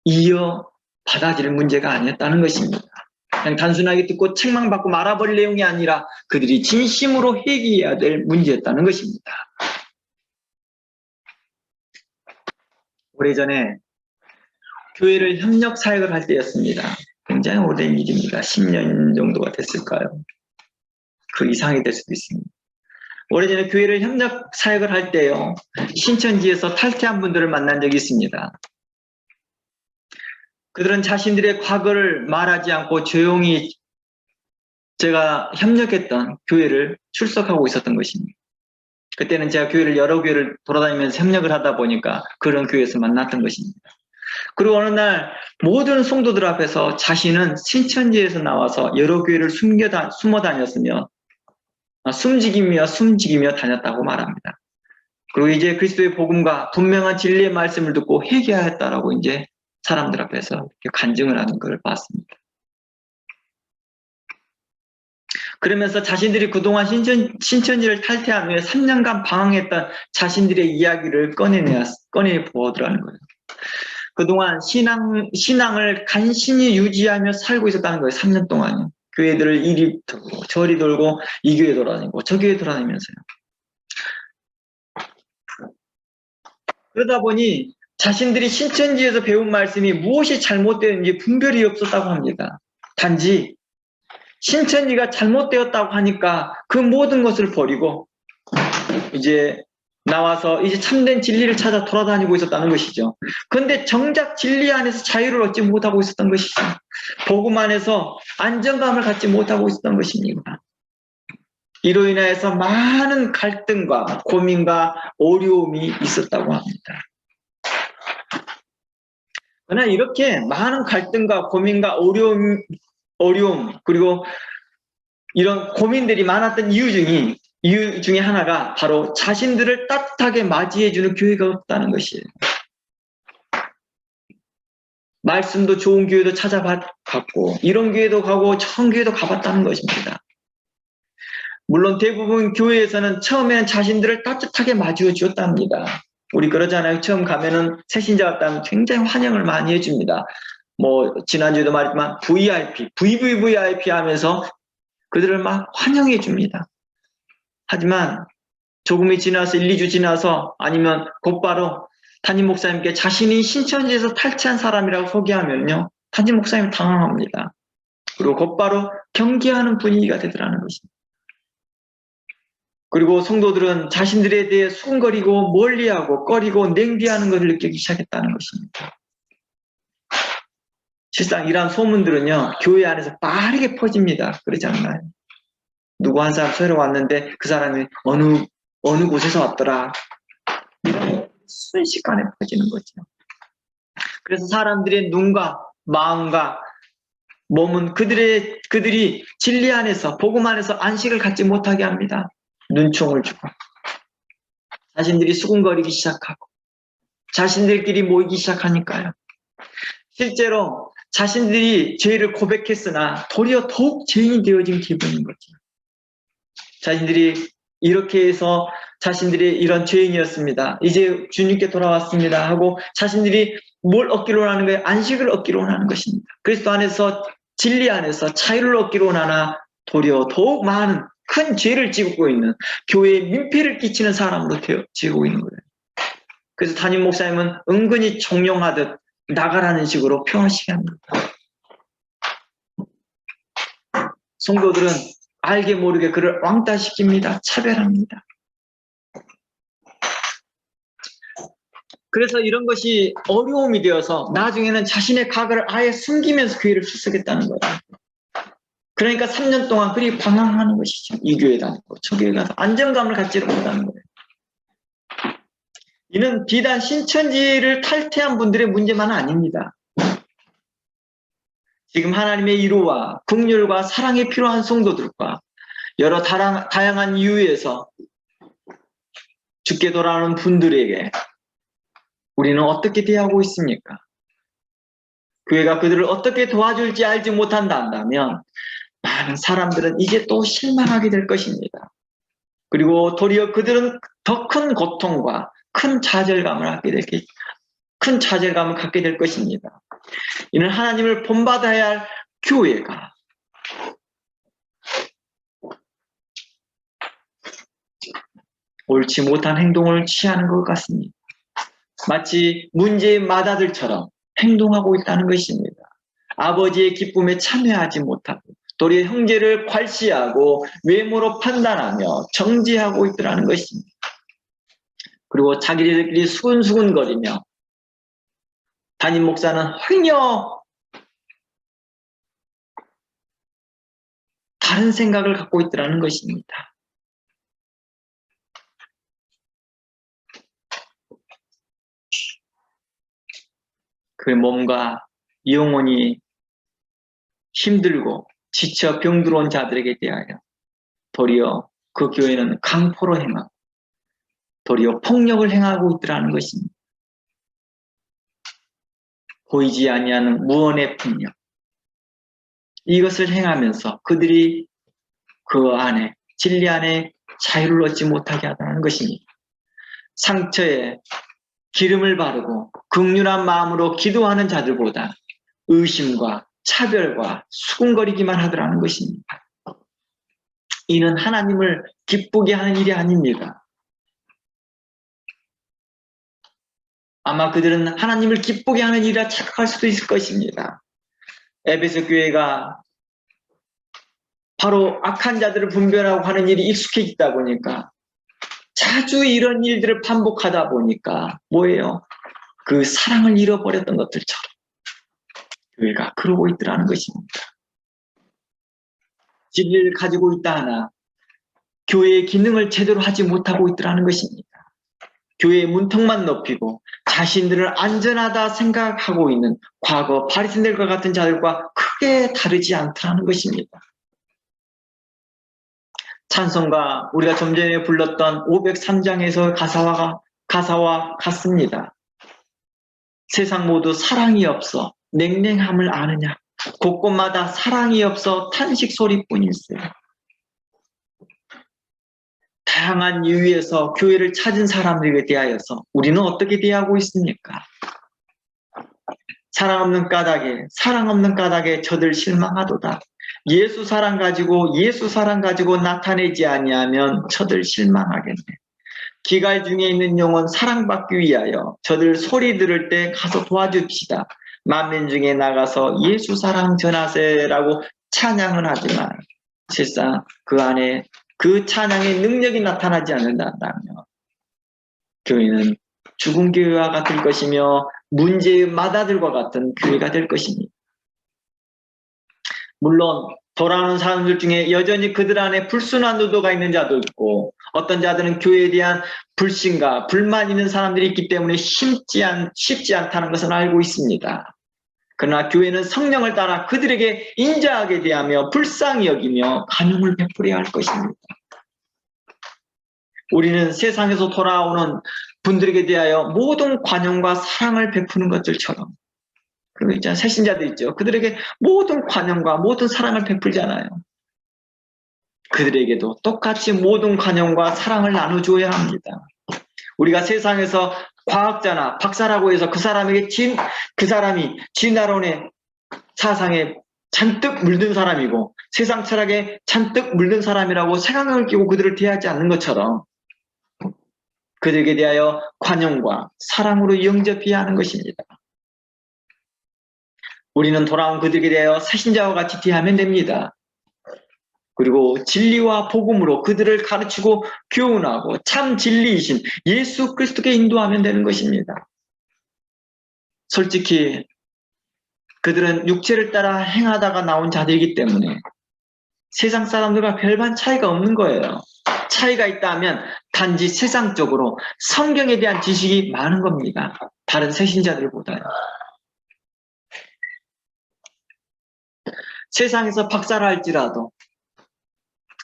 이어 받아들일 문제가 아니었다는 것입니다. 그냥 단순하게 듣고 책망받고 말아버릴 내용이 아니라 그들이 진심으로 회개해야 될 문제였다는 것입니다. 오래전에 교회를 협력 사역을 할 때였습니다. 굉장히 오랜 일입니다. 10년 정도가 됐을까요? 그 이상이 될 수도 있습니다. 오래전에 교회를 협력 사역을 할 때요, 신천지에서 탈퇴한 분들을 만난 적이 있습니다. 그들은 자신들의 과거를 말하지 않고 조용히 제가 협력했던 교회를 출석하고 있었던 것입니다. 그때는 제가 여러 교회를 돌아다니면서 협력을 하다 보니까 그런 교회에서 만났던 것입니다. 그리고 어느 날 모든 성도들 앞에서 자신은 신천지에서 나와서 여러 교회를 숨어 다녔으며 숨지기며 다녔다고 말합니다. 그리고 이제 그리스도의 복음과 분명한 진리의 말씀을 듣고 회개하였다라고 이제 사람들 앞에서 이렇게 간증을 하는 걸 봤습니다. 그러면서 자신들이 그동안 신천지를 탈퇴하며 3년간 방황했던 자신들의 이야기를 꺼내보더라는 거예요. 그동안 신앙을 간신히 유지하며 살고 있었다는 거예요. 3년 동안요. 교회들을 이리 돌고 저리 돌고 이 교회 돌아다니고 저 교회 돌아다니면서요. 그러다 보니 자신들이 신천지에서 배운 말씀이 무엇이 잘못되었는지 분별이 없었다고 합니다. 단지 신천지가 잘못되었다고 하니까 그 모든 것을 버리고 이제 나와서 이제 참된 진리를 찾아 돌아다니고 있었다는 것이죠. 그런데 정작 진리 안에서 자유를 얻지 못하고 있었던 것이죠. 복음 안에서 안정감을 갖지 못하고 있었던 것입니다. 이로 인해서 많은 갈등과 고민과 어려움이 있었다고 합니다. 그러나 이렇게 많은 갈등과 고민과 어려움 그리고 이런 고민들이 많았던 이유 중에 하나가 바로 자신들을 따뜻하게 맞이해주는 교회가 없다는 것이에요. 말씀도 좋은 교회도 찾아봤고 이런 교회도 가고 저런 교회도 가봤다는 것입니다. 물론 대부분 교회에서는 처음에는 자신들을 따뜻하게 맞이해 주었답니다. 우리 그러잖아요. 처음 가면은 새신자 왔다면 굉장히 환영을 많이 해줍니다. 지난주에도 말했지만 VVVIP 하면서 그들을 막 환영해 줍니다. 하지만 조금이 지나서 1, 2주 지나서 아니면 곧바로 담임 목사님께 자신이 신천지에서 탈취한 사람이라고 소개하면요. 담임 목사님이 당황합니다. 그리고 곧바로 경계하는 분위기가 되더라는 것입니다. 그리고 성도들은 자신들에 대해 수근거리고 멀리하고 꺼리고 냉비하는 것을 느끼기 시작했다는 것입니다. 실상 이러한 소문들은요. 교회 안에서 빠르게 퍼집니다. 그러지 않나요? 누구 한 사람 새로 왔는데 그 사람이 어느 곳에서 왔더라. 이런 순식간에 퍼지는 거죠. 그래서 사람들의 눈과 마음과 몸은 그들이 진리 안에서 복음 안에서 안식을 갖지 못하게 합니다. 눈총을 주고 자신들이 수군거리기 시작하고 자신들끼리 모이기 시작하니까요. 실제로 자신들이 죄를 고백했으나 도리어 더욱 죄인이 되어진 기분인 거죠. 자신들이 이렇게 해서 자신들이 이런 죄인이었습니다. 이제 주님께 돌아왔습니다 하고 자신들이 뭘 얻기로 원하는 거예요? 안식을 얻기로 원하는 것입니다. 그리스도 안에서 진리 안에서 자유를 얻기로 원하나 도리어 더욱 많은 큰 죄를 지고 있는 교회에 민폐를 끼치는 사람으로 지고 있는 거예요. 그래서 담임 목사님은 은근히 종용하듯 나가라는 식으로 표현하시게 합니다. 성도들은 알게 모르게 그를 왕따시킵니다. 차별합니다. 그래서 이런 것이 어려움이 되어서 나중에는 자신의 과거를 아예 숨기면서 교회를 출석했다는 거예요. 그러니까 3년 동안 그리 방황하는 것이죠. 이 교회 다니고 저 교회 가서 안정감을 갖지를 못하는 거예요. 이는 비단 신천지를 탈퇴한 분들의 문제만은 아닙니다. 지금 하나님의 위로와 긍휼과 사랑이 필요한 성도들과 여러 다양한 이유에서 죽게 돌아오는 분들에게 우리는 어떻게 대하고 있습니까? 교회가 그들을 어떻게 도와줄지 알지 못한다면 많은 사람들은 이제 또 실망하게 될 것입니다. 그리고 도리어 그들은 더 큰 고통과 큰 좌절감을 갖게 될 것입니다. 이는 하나님을 본받아야 할 교회가 옳지 못한 행동을 취하는 것 같습니다. 마치 문제의 마다들처럼 행동하고 있다는 것입니다. 아버지의 기쁨에 참여하지 못하고 도리어 형제를 괄시하고 외모로 판단하며 정죄하고 있더라는 것입니다. 그리고 자기들끼리 수근수근거리며 담임 목사는 전혀 다른 생각을 갖고 있더라는 것입니다. 그 몸과 영혼이 힘들고 지쳐 병들어온 자들에게 대하여 도리어 그 교회는 강포로 행하고 도리어 폭력을 행하고 있더라는 것입니다. 보이지 아니하는 무언의 폭력, 이것을 행하면서 그들이 그 안에 진리 안에 자유를 얻지 못하게 하다는 것입니다. 상처에 기름을 바르고 긍휼한 마음으로 기도하는 자들보다 의심과 차별과 수군거리기만 하더라는 것입니다. 이는 하나님을 기쁘게 하는 일이 아닙니다. 아마 그들은 하나님을 기쁘게 하는 일이라 착각할 수도 있을 것입니다. 에베소 교회가 바로 악한 자들을 분별하고 하는 일이 익숙해지다 보니까 자주 이런 일들을 반복하다 보니까 뭐예요? 그 사랑을 잃어버렸던 것들처럼 교회가 그러고 있더라는 것입니다. 진리를 가지고 있다 하나 교회의 기능을 제대로 하지 못하고 있더라는 것입니다. 교회의 문턱만 높이고 자신들을 안전하다 생각하고 있는 과거 바리새인들과 같은 자들과 크게 다르지 않다는 것입니다. 찬송가 우리가 좀 전에 불렀던 503장에서 가사와 같습니다. 세상 모두 사랑이 없어 냉랭함을 아느냐, 곳곳마다 사랑이 없어 탄식 소리뿐일세. 다양한 이유에서 교회를 찾은 사람들에 대하여서 우리는 어떻게 대하고 있습니까? 사랑 없는 까닭에 저들 실망하도다. 예수 사랑 가지고 나타내지 아니하면 저들 실망하겠네. 기갈 중에 있는 영혼 사랑받기 위하여 저들 소리 들을 때 가서 도와줍시다. 만민 중에 나가서 예수 사랑 전하세라고 찬양은 하지만 실상 그 안에 그 찬양의 능력이 나타나지 않는다면 교회는 죽은 교회와 같을 것이며 문제의 마다들과 같은 교회가 될 것입니다. 물론 돌아오는 사람들 중에 여전히 그들 안에 불순한 의도가 있는 자도 있고 어떤 자들은 교회에 대한 불신과 불만 있는 사람들이 있기 때문에 쉽지 않다는 것은 알고 있습니다. 그러나 교회는 성령을 따라 그들에게 인자하게 대하며 불쌍히 여기며 간용을 베풀어야 할 것입니다. 우리는 세상에서 돌아오는 분들에게 대하여 모든 관용과 사랑을 베푸는 것들처럼 그리고 있잖아요. 새신자들 있죠. 그들에게 모든 관용과 모든 사랑을 베풀잖아요. 그들에게도 똑같이 모든 관용과 사랑을 나눠줘야 합니다. 우리가 세상에서 과학자나 박사라고 해서 그 사람이 진화론의 사상에 잔뜩 물든 사람이고 세상 철학에 잔뜩 물든 사람이라고 색안경을 끼고 그들을 대하지 않는 것처럼 그들에게 대하여 관용과 사랑으로 영접해야 하는 것입니다. 우리는 돌아온 그들에게 대하여 새신자와 같이 대하면 됩니다. 그리고 진리와 복음으로 그들을 가르치고 교훈하고 참 진리이신 예수 그리스도께 인도하면 되는 것입니다. 솔직히 그들은 육체를 따라 행하다가 나온 자들이기 때문에 세상 사람들과 별반 차이가 없는 거예요. 차이가 있다면 단지 세상적으로 성경에 대한 지식이 많은 겁니다. 다른 새신자들보다요. 세상에서 박사를 할지라도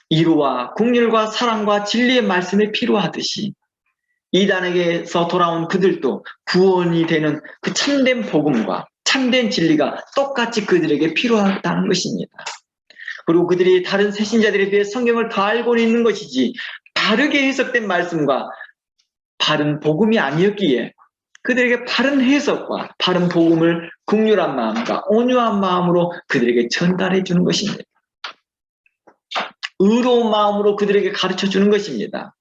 이루와 긍휼과 사랑과 진리의 말씀이 필요하듯이 이단에게서 돌아온 그들도 구원이 되는 그 참된 복음과 참된 진리가 똑같이 그들에게 필요하다는 것입니다. 그리고 그들이 다른 새신자들에 비해 성경을 더 알고 있는 것이지 바르게 해석된 말씀과 바른 복음이 아니었기에 그들에게 바른 해석과 바른 복음을 긍휼한 마음과 온유한 마음으로 그들에게 전달해 주는 것입니다. 의로운 마음으로 그들에게 가르쳐 주는 것입니다.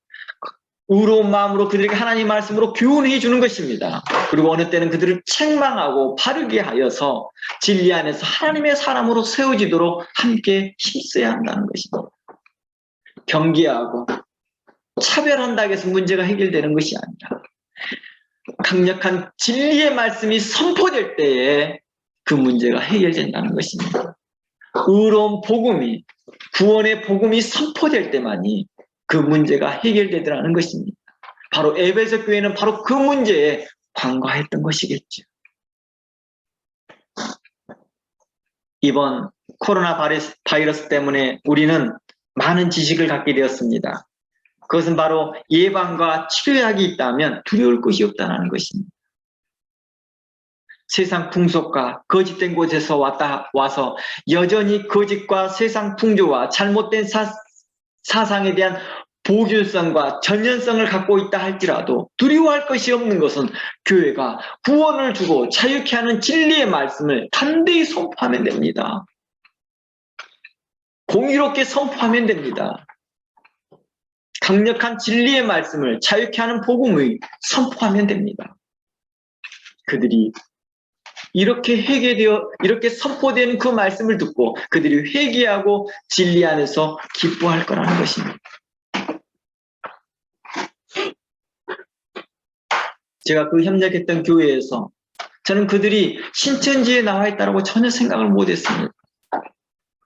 의로운 마음으로 그들에게 하나님의 말씀으로 교훈해 주는 것입니다. 그리고 어느 때는 그들을 책망하고 바르게 하여서 진리 안에서 하나님의 사람으로 세워지도록 함께 힘써야 한다는 것입니다. 경계하고 차별한다고 해서 문제가 해결되는 것이 아니라 강력한 진리의 말씀이 선포될 때에 그 문제가 해결된다는 것입니다. 의로운 복음이, 구원의 복음이 선포될 때만이 그 문제가 해결되더라는 것입니다. 바로 에베소 교회는 바로 그 문제에 관과했던 것이겠죠. 이번 코로나 바이러스 때문에 우리는 많은 지식을 갖게 되었습니다. 그것은 바로 예방과 치료약이 있다면 두려울 것이 없다는 것입니다. 세상 풍속과 거짓된 곳에서 와서 여전히 거짓과 세상 풍조와 잘못된 사상에 대한 보균성과 전연성을 갖고 있다 할지라도 두려워할 것이 없는 것은 교회가 구원을 주고 자유케 하는 진리의 말씀을 단대히 선포하면 됩니다. 공의롭게 선포하면 됩니다. 강력한 진리의 말씀을 자유케 하는 복음을 선포하면 됩니다. 그들이 이렇게 선포되는 그 말씀을 듣고 그들이 회개하고 진리 안에서 기뻐할 거라는 것입니다. 제가 그 협력했던 교회에서 저는 그들이 신천지에 나와 있다고 전혀 생각을 못했습니다.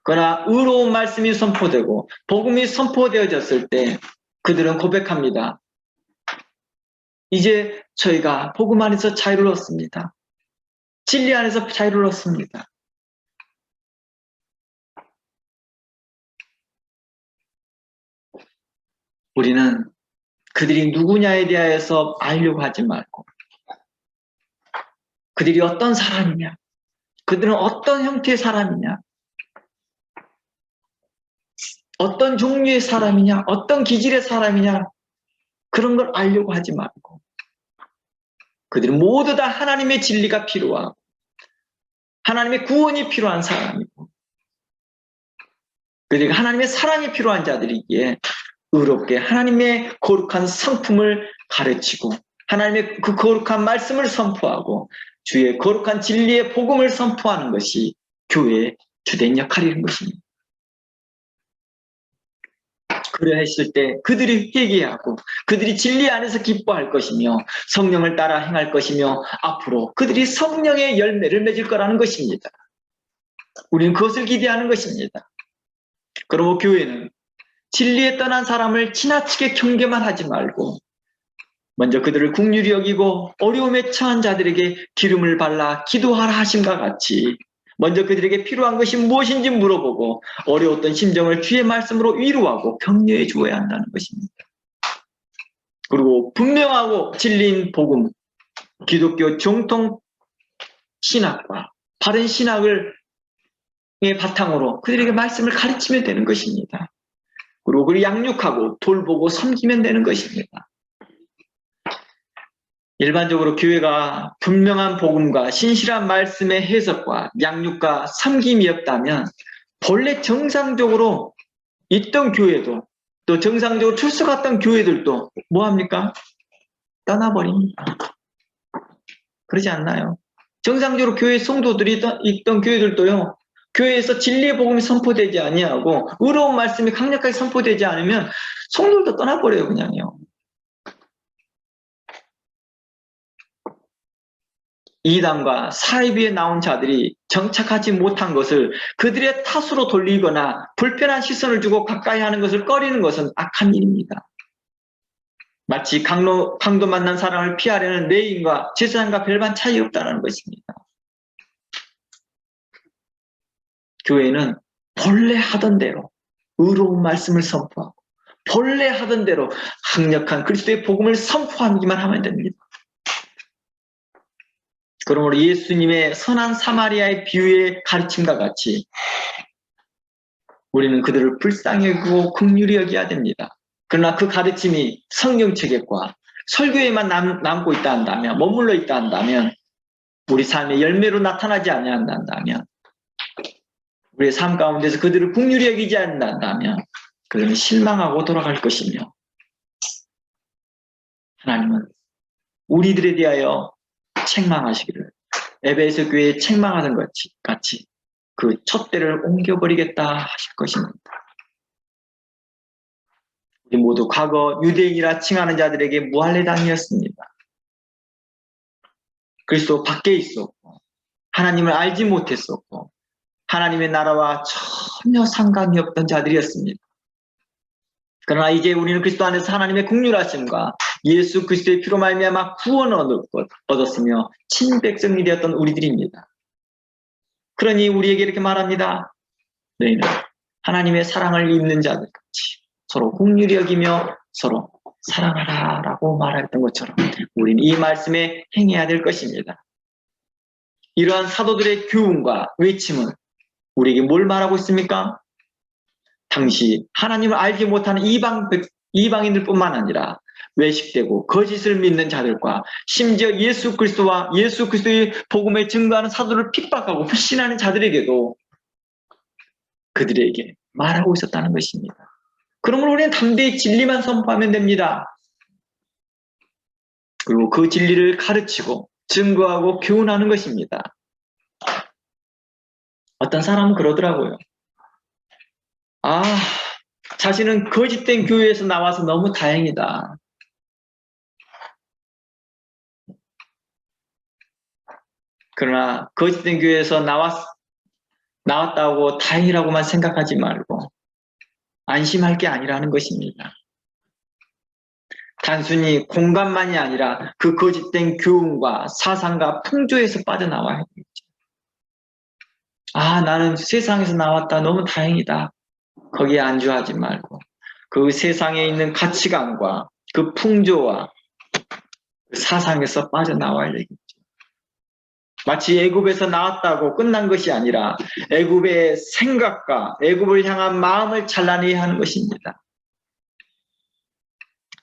그러나 의로운 말씀이 선포되고 복음이 선포되어졌을 때 그들은 고백합니다. 이제 저희가 복음 안에서 자유를 얻습니다. 진리 안에서 자유를 얻습니다. 우리는 그들이 누구냐에 대하여서 알려고 하지 말고 그들이 어떤 사람이냐, 그들은 어떤 형태의 사람이냐, 어떤 종류의 사람이냐, 어떤 기질의 사람이냐, 그런 걸 알려고 하지 말고 그들은 모두 다 하나님의 진리가 필요하고 하나님의 구원이 필요한 사람이고 그들이 하나님의 사랑이 필요한 자들이기에 의롭게 하나님의 거룩한 성품을 가르치고 하나님의 그 거룩한 말씀을 선포하고 주의 거룩한 진리의 복음을 선포하는 것이 교회의 주된 역할인 것입니다. 그래 했을 때 그들이 회개하고 그들이 진리 안에서 기뻐할 것이며 성령을 따라 행할 것이며 앞으로 그들이 성령의 열매를 맺을 거라는 것입니다. 우리는 그것을 기대하는 것입니다. 그리고 교회는 진리에 떠난 사람을 지나치게 경계만 하지 말고 먼저 그들을 긍휼히 여기고 어려움에 처한 자들에게 기름을 발라 기도하라 하심과 같이 먼저 그들에게 필요한 것이 무엇인지 물어보고 어려웠던 심정을 주의 말씀으로 위로하고 격려해 주어야 한다는 것입니다. 그리고 분명하고 진리인 복음, 기독교 정통 신학과 바른 신학을 바탕으로 그들에게 말씀을 가르치면 되는 것입니다. 그리고 그를 양육하고 돌보고 섬기면 되는 것입니다. 일반적으로 교회가 분명한 복음과 신실한 말씀의 해석과 양육과 섬김이었다면 본래 정상적으로 있던 교회도 또 정상적으로 출석했던 교회들도 뭐합니까? 떠나버립니다. 그러지 않나요? 정상적으로 교회 성도들이 있던 교회들도요. 교회에서 진리의 복음이 선포되지 아니하고 의로운 말씀이 강력하게 선포되지 않으면 성도들도 떠나버려요. 그냥요. 이단과 사이비에 나온 자들이 정착하지 못한 것을 그들의 탓으로 돌리거나 불편한 시선을 주고 가까이 하는 것을 꺼리는 것은 악한 일입니다. 마치 강도 만난 사람을 피하려는 레인과 제사장과 별반 차이 없다는 것입니다. 교회는 본래 하던 대로 의로운 말씀을 선포하고 본래 하던 대로 강력한 그리스도의 복음을 선포하기만 하면 됩니다. 그러므로 예수님의 선한 사마리아의 비유의 가르침과 같이 우리는 그들을 불쌍히 여기고 긍휼히 여겨야 됩니다. 그러나 그 가르침이 성경 체계과 설교에만 남고 있다 한다면, 머물러 있다 한다면, 우리 삶의 열매로 나타나지 않는다면, 우리의 삶 가운데서 그들을 긍휼히 여기지 않는다면 그들은 실망하고 돌아갈 것이며, 하나님은 우리들에 대하여 책망하시기를 에베소 교회에 책망하던 것 같이 그 촛대를 옮겨버리겠다 하실 것입니다. 우리 모두 과거 유대인이라 칭하는 자들에게 무할례당이었습니다. 그리스도 밖에 있었고 하나님을 알지 못했었고 하나님의 나라와 전혀 상관이 없던 자들이었습니다. 그러나 이제 우리는 그리스도 안에서 하나님의 긍휼하심과 예수 그리스도의 피로 말미암아 구원을 얻었으며 친백성이 되었던 우리들입니다. 그러니 우리에게 이렇게 말합니다. 너희는 하나님의 사랑을 입는 자들같이 서로 긍휼히 여기며 서로 사랑하라라고 말했던 것처럼 우리는 이 말씀에 행해야 될 것입니다. 이러한 사도들의 교훈과 외침은 우리에게 뭘 말하고 있습니까? 당시 하나님을 알지 못하는 이방인들 뿐만 아니라 외식되고 거짓을 믿는 자들과 심지어 예수 그리스도와 예수 그리스도의 복음에 증거하는 사도를 핍박하고 불신하는 자들에게도 그들에게 말하고 있었다는 것입니다. 그러므로 우리는 담대히 진리만 선포하면 됩니다. 그리고 그 진리를 가르치고 증거하고 교훈하는 것입니다. 어떤 사람은 그러더라고요. 자신은 거짓된 교회에서 나와서 너무 다행이다. 그러나 거짓된 교회에서 나왔다고 다행이라고만 생각하지 말고 안심할 게 아니라는 것입니다. 단순히 공감만이 아니라 그 거짓된 교훈과 사상과 풍조에서 빠져나와야 되겠죠. 나는 세상에서 나왔다. 너무 다행이다. 거기에 안주하지 말고 그 세상에 있는 가치관과 그 풍조와 그 사상에서 빠져나와야 되겠죠. 마치 애굽에서 나왔다고 끝난 것이 아니라 애굽의 생각과 애굽을 향한 마음을 잘라내야 하는 것입니다.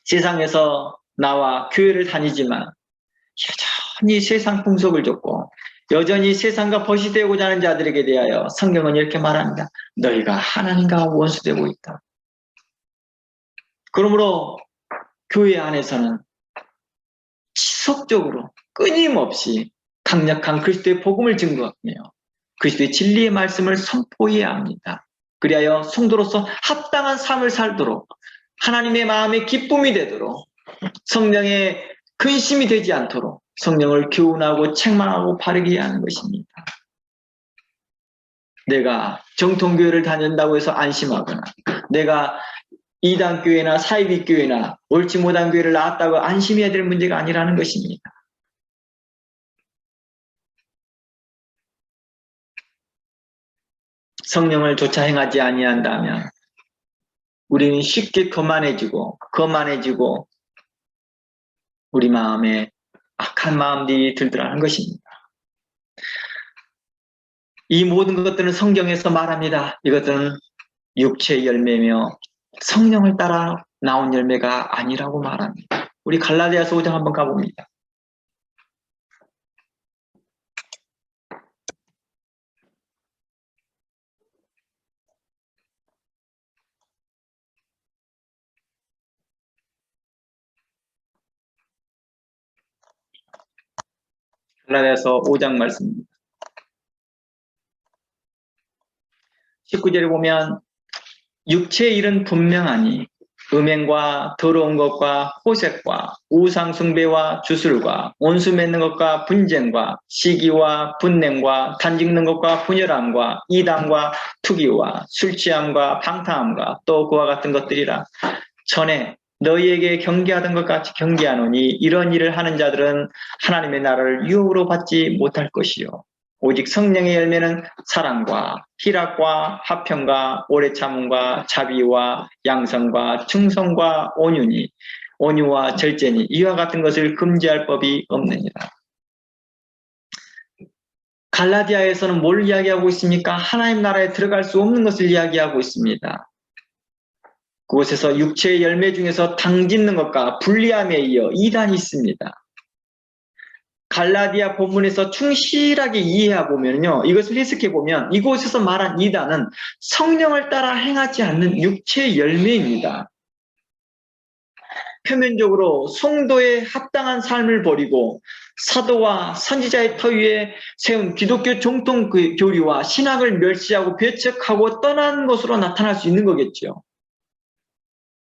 세상에서 나와 교회를 다니지만 여전히 세상 풍속을 줬고 여전히 세상과 벗이되고자 하는 자들에게 대하여 성경은 이렇게 말합니다. 너희가 하나님과 원수되고 있다. 그러므로 교회 안에서는 지속적으로 끊임없이 강력한 그리스도의 복음을 증거하며 그리스도의 진리의 말씀을 선포해야 합니다. 그리하여 성도로서 합당한 삶을 살도록 하나님의 마음의 기쁨이 되도록 성령의 근심이 되지 않도록 성령을 교훈하고 책망하고 바르게 해야 하는 것입니다. 내가 정통교회를 다닌다고 해서 안심하거나 내가 이단교회나 사이비교회나 옳지 못한 교회를 나왔다고 안심해야 될 문제가 아니라는 것입니다. 성령을 조차 행하지 아니한다면 우리는 쉽게 거만해지고 우리 마음에 악한 마음들이 들더라는 것입니다. 이 모든 것들은 성경에서 말합니다. 이것들은 육체의 열매며 성령을 따라 나온 열매가 아니라고 말합니다. 우리 갈라디아서 5장 한번 가봅니다. 갈라디아서 5장 말씀입니다. 19절에 보면 육체의 일은 분명하니 음행과 더러운 것과 호색과 우상숭배와 주술과 온수 맺는 것과 분쟁과 시기와 분냉과 단짓는 것과 분열함과 이단과 투기와 술취함과 방탕함과 또 그와 같은 것들이라. 전에 너희에게 경계하던 것 같이 경계하노니 이런 일을 하는 자들은 하나님의 나라를 유업으로 받지 못할 것이요 오직 성령의 열매는 사랑과 희락과 화평과 오래 참음과 자비와 양성과 충성과 온유니 온유와 절제니 이와 같은 것을 금지할 법이 없느니라. 갈라디아에서는 뭘 이야기하고 있습니까? 하나님 나라에 들어갈 수 없는 것을 이야기하고 있습니다. 그곳에서 육체의 열매 중에서 당짓는 것과 불리함에 이어 이단이 있습니다. 갈라디아 본문에서 충실하게 이해해보면요, 이것을 해석해보면 이곳에서 말한 이단은 성령을 따라 행하지 않는 육체의 열매입니다. 표면적으로 성도의 합당한 삶을 버리고 사도와 선지자의 터 위에 세운 기독교 정통 교리와 신학을 멸시하고 배척하고 떠난 것으로 나타날 수 있는 거겠죠.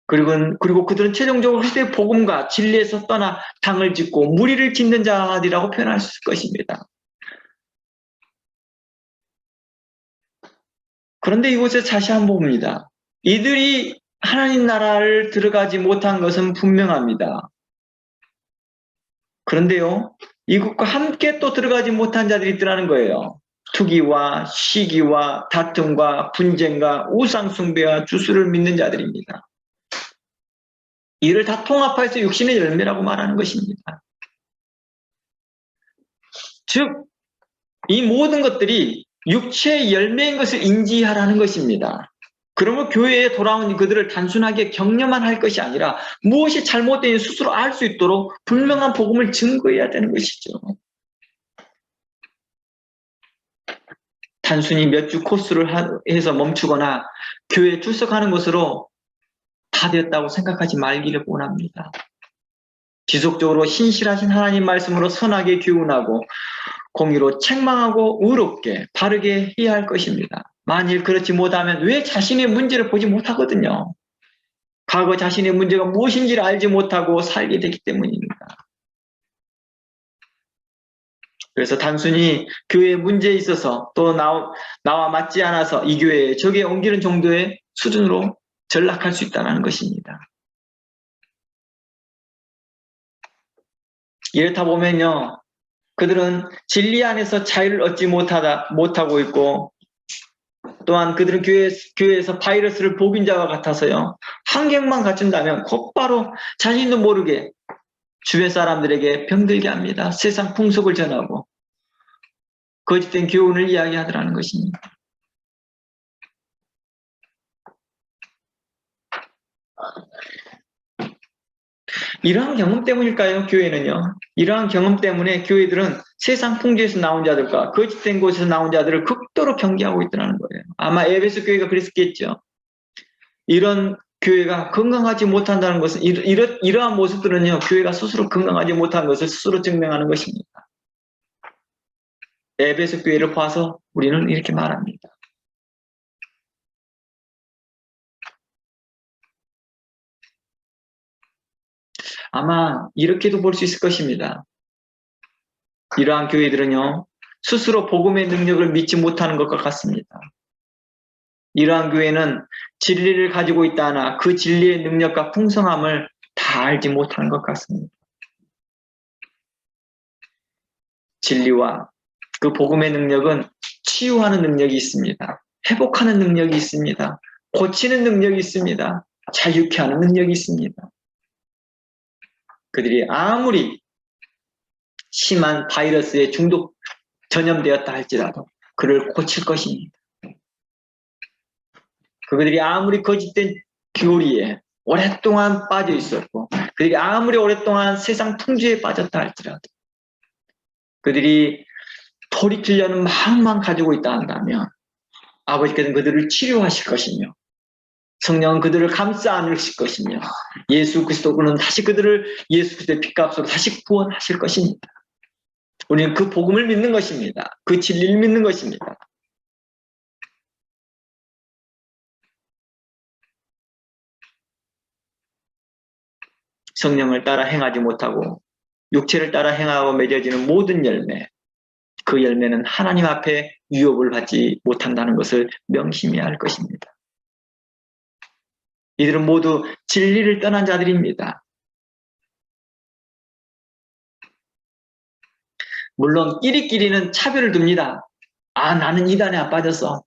그리고 그들은 최종적으로 그리스도의 복음과 진리에서 떠나 당을 짓고 무리를 짓는 자들이라고 표현할 수 있을 것입니다. 그런데 이곳에 다시 한번 봅니다. 이들이 하나님 나라를 들어가지 못한 것은 분명합니다. 그런데요, 이것과 함께 또 들어가지 못한 자들이 있더라는 거예요. 투기와 시기와 다툼과 분쟁과 우상숭배와 주술을 믿는 자들입니다. 이를 다 통합해서 육신의 열매라고 말하는 것입니다. 즉, 이 모든 것들이 육체의 열매인 것을 인지하라는 것입니다. 그러면 교회에 돌아온 그들을 단순하게 격려만 할 것이 아니라 무엇이 잘못되는지 스스로 알 수 있도록 분명한 복음을 증거해야 되는 것이죠. 단순히 몇 주 코스를 해서 멈추거나 교회에 출석하는 것으로 다 되었다고 생각하지 말기를 원합니다. 지속적으로 신실하신 하나님 말씀으로 선하게 교훈하고 공의로 책망하고 의롭게 바르게 해야 할 것입니다. 만일 그렇지 못하면 왜 자신의 문제를 보지 못하거든요. 과거 자신의 문제가 무엇인지를 알지 못하고 살게 되기 때문입니다. 그래서 단순히 교회의 문제에 있어서 또 나와 맞지 않아서 이 교회에 저기에 옮기는 정도의 수준으로 전락할 수 있다는 것입니다. 이렇다 보면요, 그들은 진리 안에서 자유를 얻지 못하고 있고, 또한 그들은 교회에서 바이러스를 복인 자와 같아서요, 환경만 갖춘다면 곧바로 자신도 모르게 주변 사람들에게 병들게 합니다. 세상 풍속을 전하고 거짓된 교훈을 이야기하더라는 것입니다. 이러한 경험 때문일까요? 교회는요. 이러한 경험 때문에 교회들은 세상 풍조에서 나온 자들과 거짓된 곳에서 나온 자들을 극도로 경계하고 있다는 거예요. 아마 에베소 교회가 그랬겠죠. 이런 교회가 건강하지 못한다는 것은 이러한 모습들은요, 교회가 스스로 건강하지 못한 것을 스스로 증명하는 것입니다. 에베소 교회를 봐서 우리는 이렇게 말합니다. 아마 이렇게도 볼 수 있을 것입니다. 이러한 교회들은요, 스스로 복음의 능력을 믿지 못하는 것과 같습니다. 이러한 교회는 진리를 가지고 있다 하나 그 진리의 능력과 풍성함을 다 알지 못하는 것 같습니다. 진리와 그 복음의 능력은 치유하는 능력이 있습니다. 회복하는 능력이 있습니다. 고치는 능력이 있습니다. 자유케 하는 능력이 있습니다. 그들이 아무리 심한 바이러스에 전염되었다 할지라도 그를 고칠 것입니다. 그들이 아무리 거짓된 교리에 오랫동안 빠져 있었고, 그들이 아무리 오랫동안 세상 풍조에 빠졌다 할지라도 그들이 돌이키려는 마음만 가지고 있다 한다면 아버지께서는 그들을 치료하실 것이며 성령은 그들을 감싸 안으실 것이며 예수 그리스도는 다시 그들을 예수 그리스도의 핏값으로 다시 구원하실 것입니다. 우리는 그 복음을 믿는 것입니다. 그 진리를 믿는 것입니다. 성령을 따라 행하지 못하고 육체를 따라 행하고 맺어지는 모든 열매, 그 열매는 하나님 앞에 유업을 받지 못한다는 것을 명심해야 할 것입니다. 이들은 모두 진리를 떠난 자들입니다. 물론 끼리끼리는 차별을 둡니다. 아, 나는 이단에 안 빠졌어.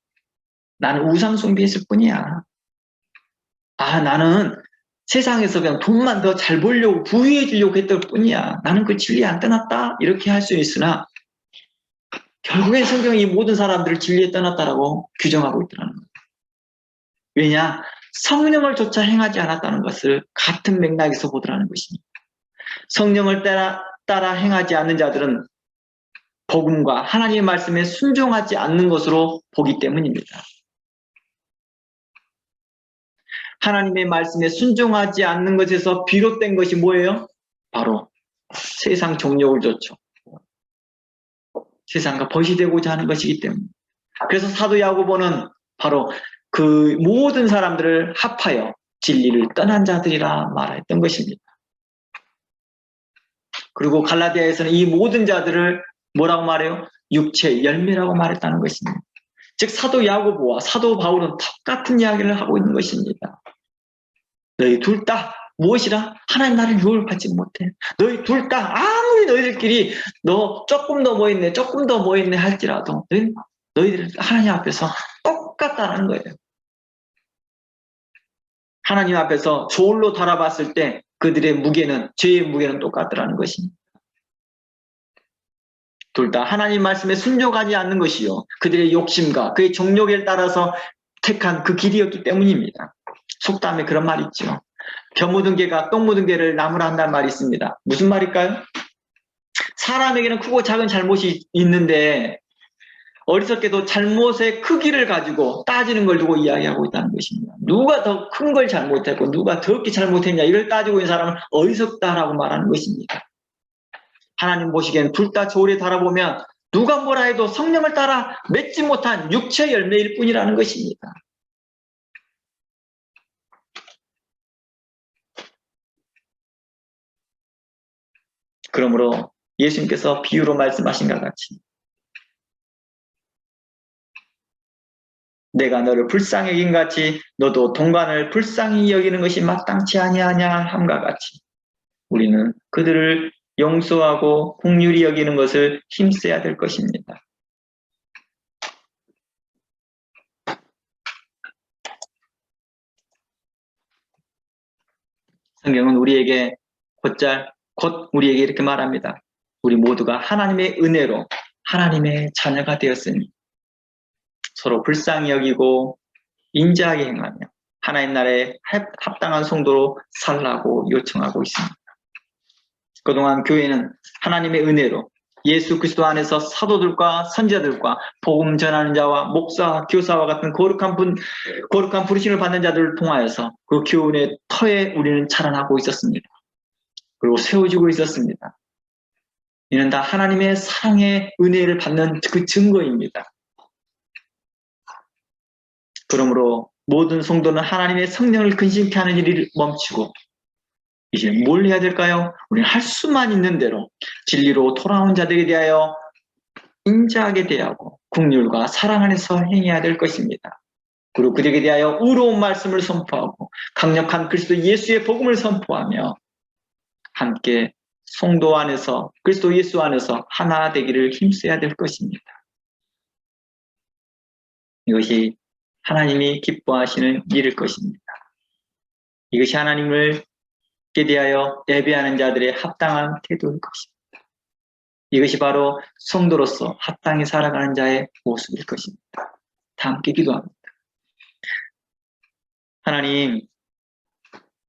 나는 우상 숭배했을 뿐이야. 아, 나는 세상에서 그냥 돈만 더 잘 벌려고 부유해지려고 했을 뿐이야. 나는 그 진리 안 떠났다. 이렇게 할 수 있으나 결국엔 성경이 이 모든 사람들을 진리에 떠났다라고 규정하고 있더라는 거예요. 왜냐? 성령을 조차 행하지 않았다는 것을 같은 맥락에서 보더라는 것입니다. 성령을 따라 행하지 않는 자들은 복음과 하나님의 말씀에 순종하지 않는 것으로 보기 때문입니다. 하나님의 말씀에 순종하지 않는 것에서 비롯된 것이 뭐예요? 바로 세상 정욕을 좇죠. 세상과 벗이 되고자 하는 것이기 때문에. 그래서 사도 야고보는 바로 그 모든 사람들을 합하여 진리를 떠난 자들이라 말했던 것입니다. 그리고 갈라디아에서는 이 모든 자들을 뭐라고 말해요? 육체의 열매라고 말했다는 것입니다. 즉 사도 야고보와 사도 바울은 똑같은 이야기를 하고 있는 것입니다. 너희 둘 다 무엇이라? 하나님 나라를 유혹을 받지 못해. 너희 둘 다 아무리 너희들끼리 너 조금 더 뭐 있네 조금 더 뭐 있네 할지라도 너희들 하나님 앞에서 똑같다는 거예요. 하나님 앞에서 저울로 달아봤을 때 그들의 무게는 죄의 무게는 똑같더라는 것입니다. 둘 다 하나님 말씀에 순종하지 않는 것이요 그들의 욕심과 그의 정욕에 따라서 택한 그 길이었기 때문입니다. 속담에 그런 말이 있죠. 벼 묻은 개가 똥 묻은 개를 나무라 한다는 말이 있습니다. 무슨 말일까요? 사람에게는 크고 작은 잘못이 있는데 어리석게도 잘못의 크기를 가지고 따지는 걸 두고 이야기하고 있다는 것입니다. 누가 더 큰 걸 잘못했고 누가 더럽게 잘못했냐 이걸 따지고 있는 사람은 어리석다라고 말하는 것입니다. 하나님 보시기엔 둘 다 저울에 달아보면 누가 뭐라 해도 성령을 따라 맺지 못한 육체 열매일 뿐이라는 것입니다. 그러므로 예수님께서 비유로 말씀하신 것 같이 내가 너를 불쌍히 여긴 같이 너도 동반을 불쌍히 여기는 것이 마땅치 아니하냐 함과 같이 우리는 그들을 용서하고 긍휼히 여기는 것을 힘써야 될 것입니다. 성경은 우리에게 곧 우리에게 이렇게 말합니다. 우리 모두가 하나님의 은혜로 하나님의 자녀가 되었으니 서로 불쌍히 여기고 인자하게 행하며 하나님 나라에 합당한 성도로 살라고 요청하고 있습니다. 그동안 교회는 하나님의 은혜로 예수 그리스도 안에서 사도들과 선지자들과 복음 전하는 자와 목사, 교사와 같은 거룩한 부르심을 받는 자들을 통하여서 그 교훈의 터에 우리는 자라나고 있었습니다. 그리고 세워지고 있었습니다. 이는 다 하나님의 사랑의 은혜를 받는 그 증거입니다. 그러므로 모든 성도는 하나님의 성령을 근심케 하는 일을 멈추고 이제 뭘 해야 될까요? 우리는 할 수만 있는 대로 진리로 돌아온 자들에 대하여 인자하게 대하고 긍휼과 사랑 안에서 행해야 될 것입니다. 그리고 그들에게 대하여 의로운 말씀을 선포하고 강력한 그리스도 예수의 복음을 선포하며 함께 성도 안에서 그리스도 예수 안에서 하나 되기를 힘써야 될 것입니다. 이것이 하나님이 기뻐하시는 일일 것입니다. 이것이 하나님을 대하여 예배하는 자들의 합당한 태도일 것입니다. 이것이 바로 성도로서 합당히 살아가는 자의 모습일 것입니다. 다 함께 기도합니다. 하나님,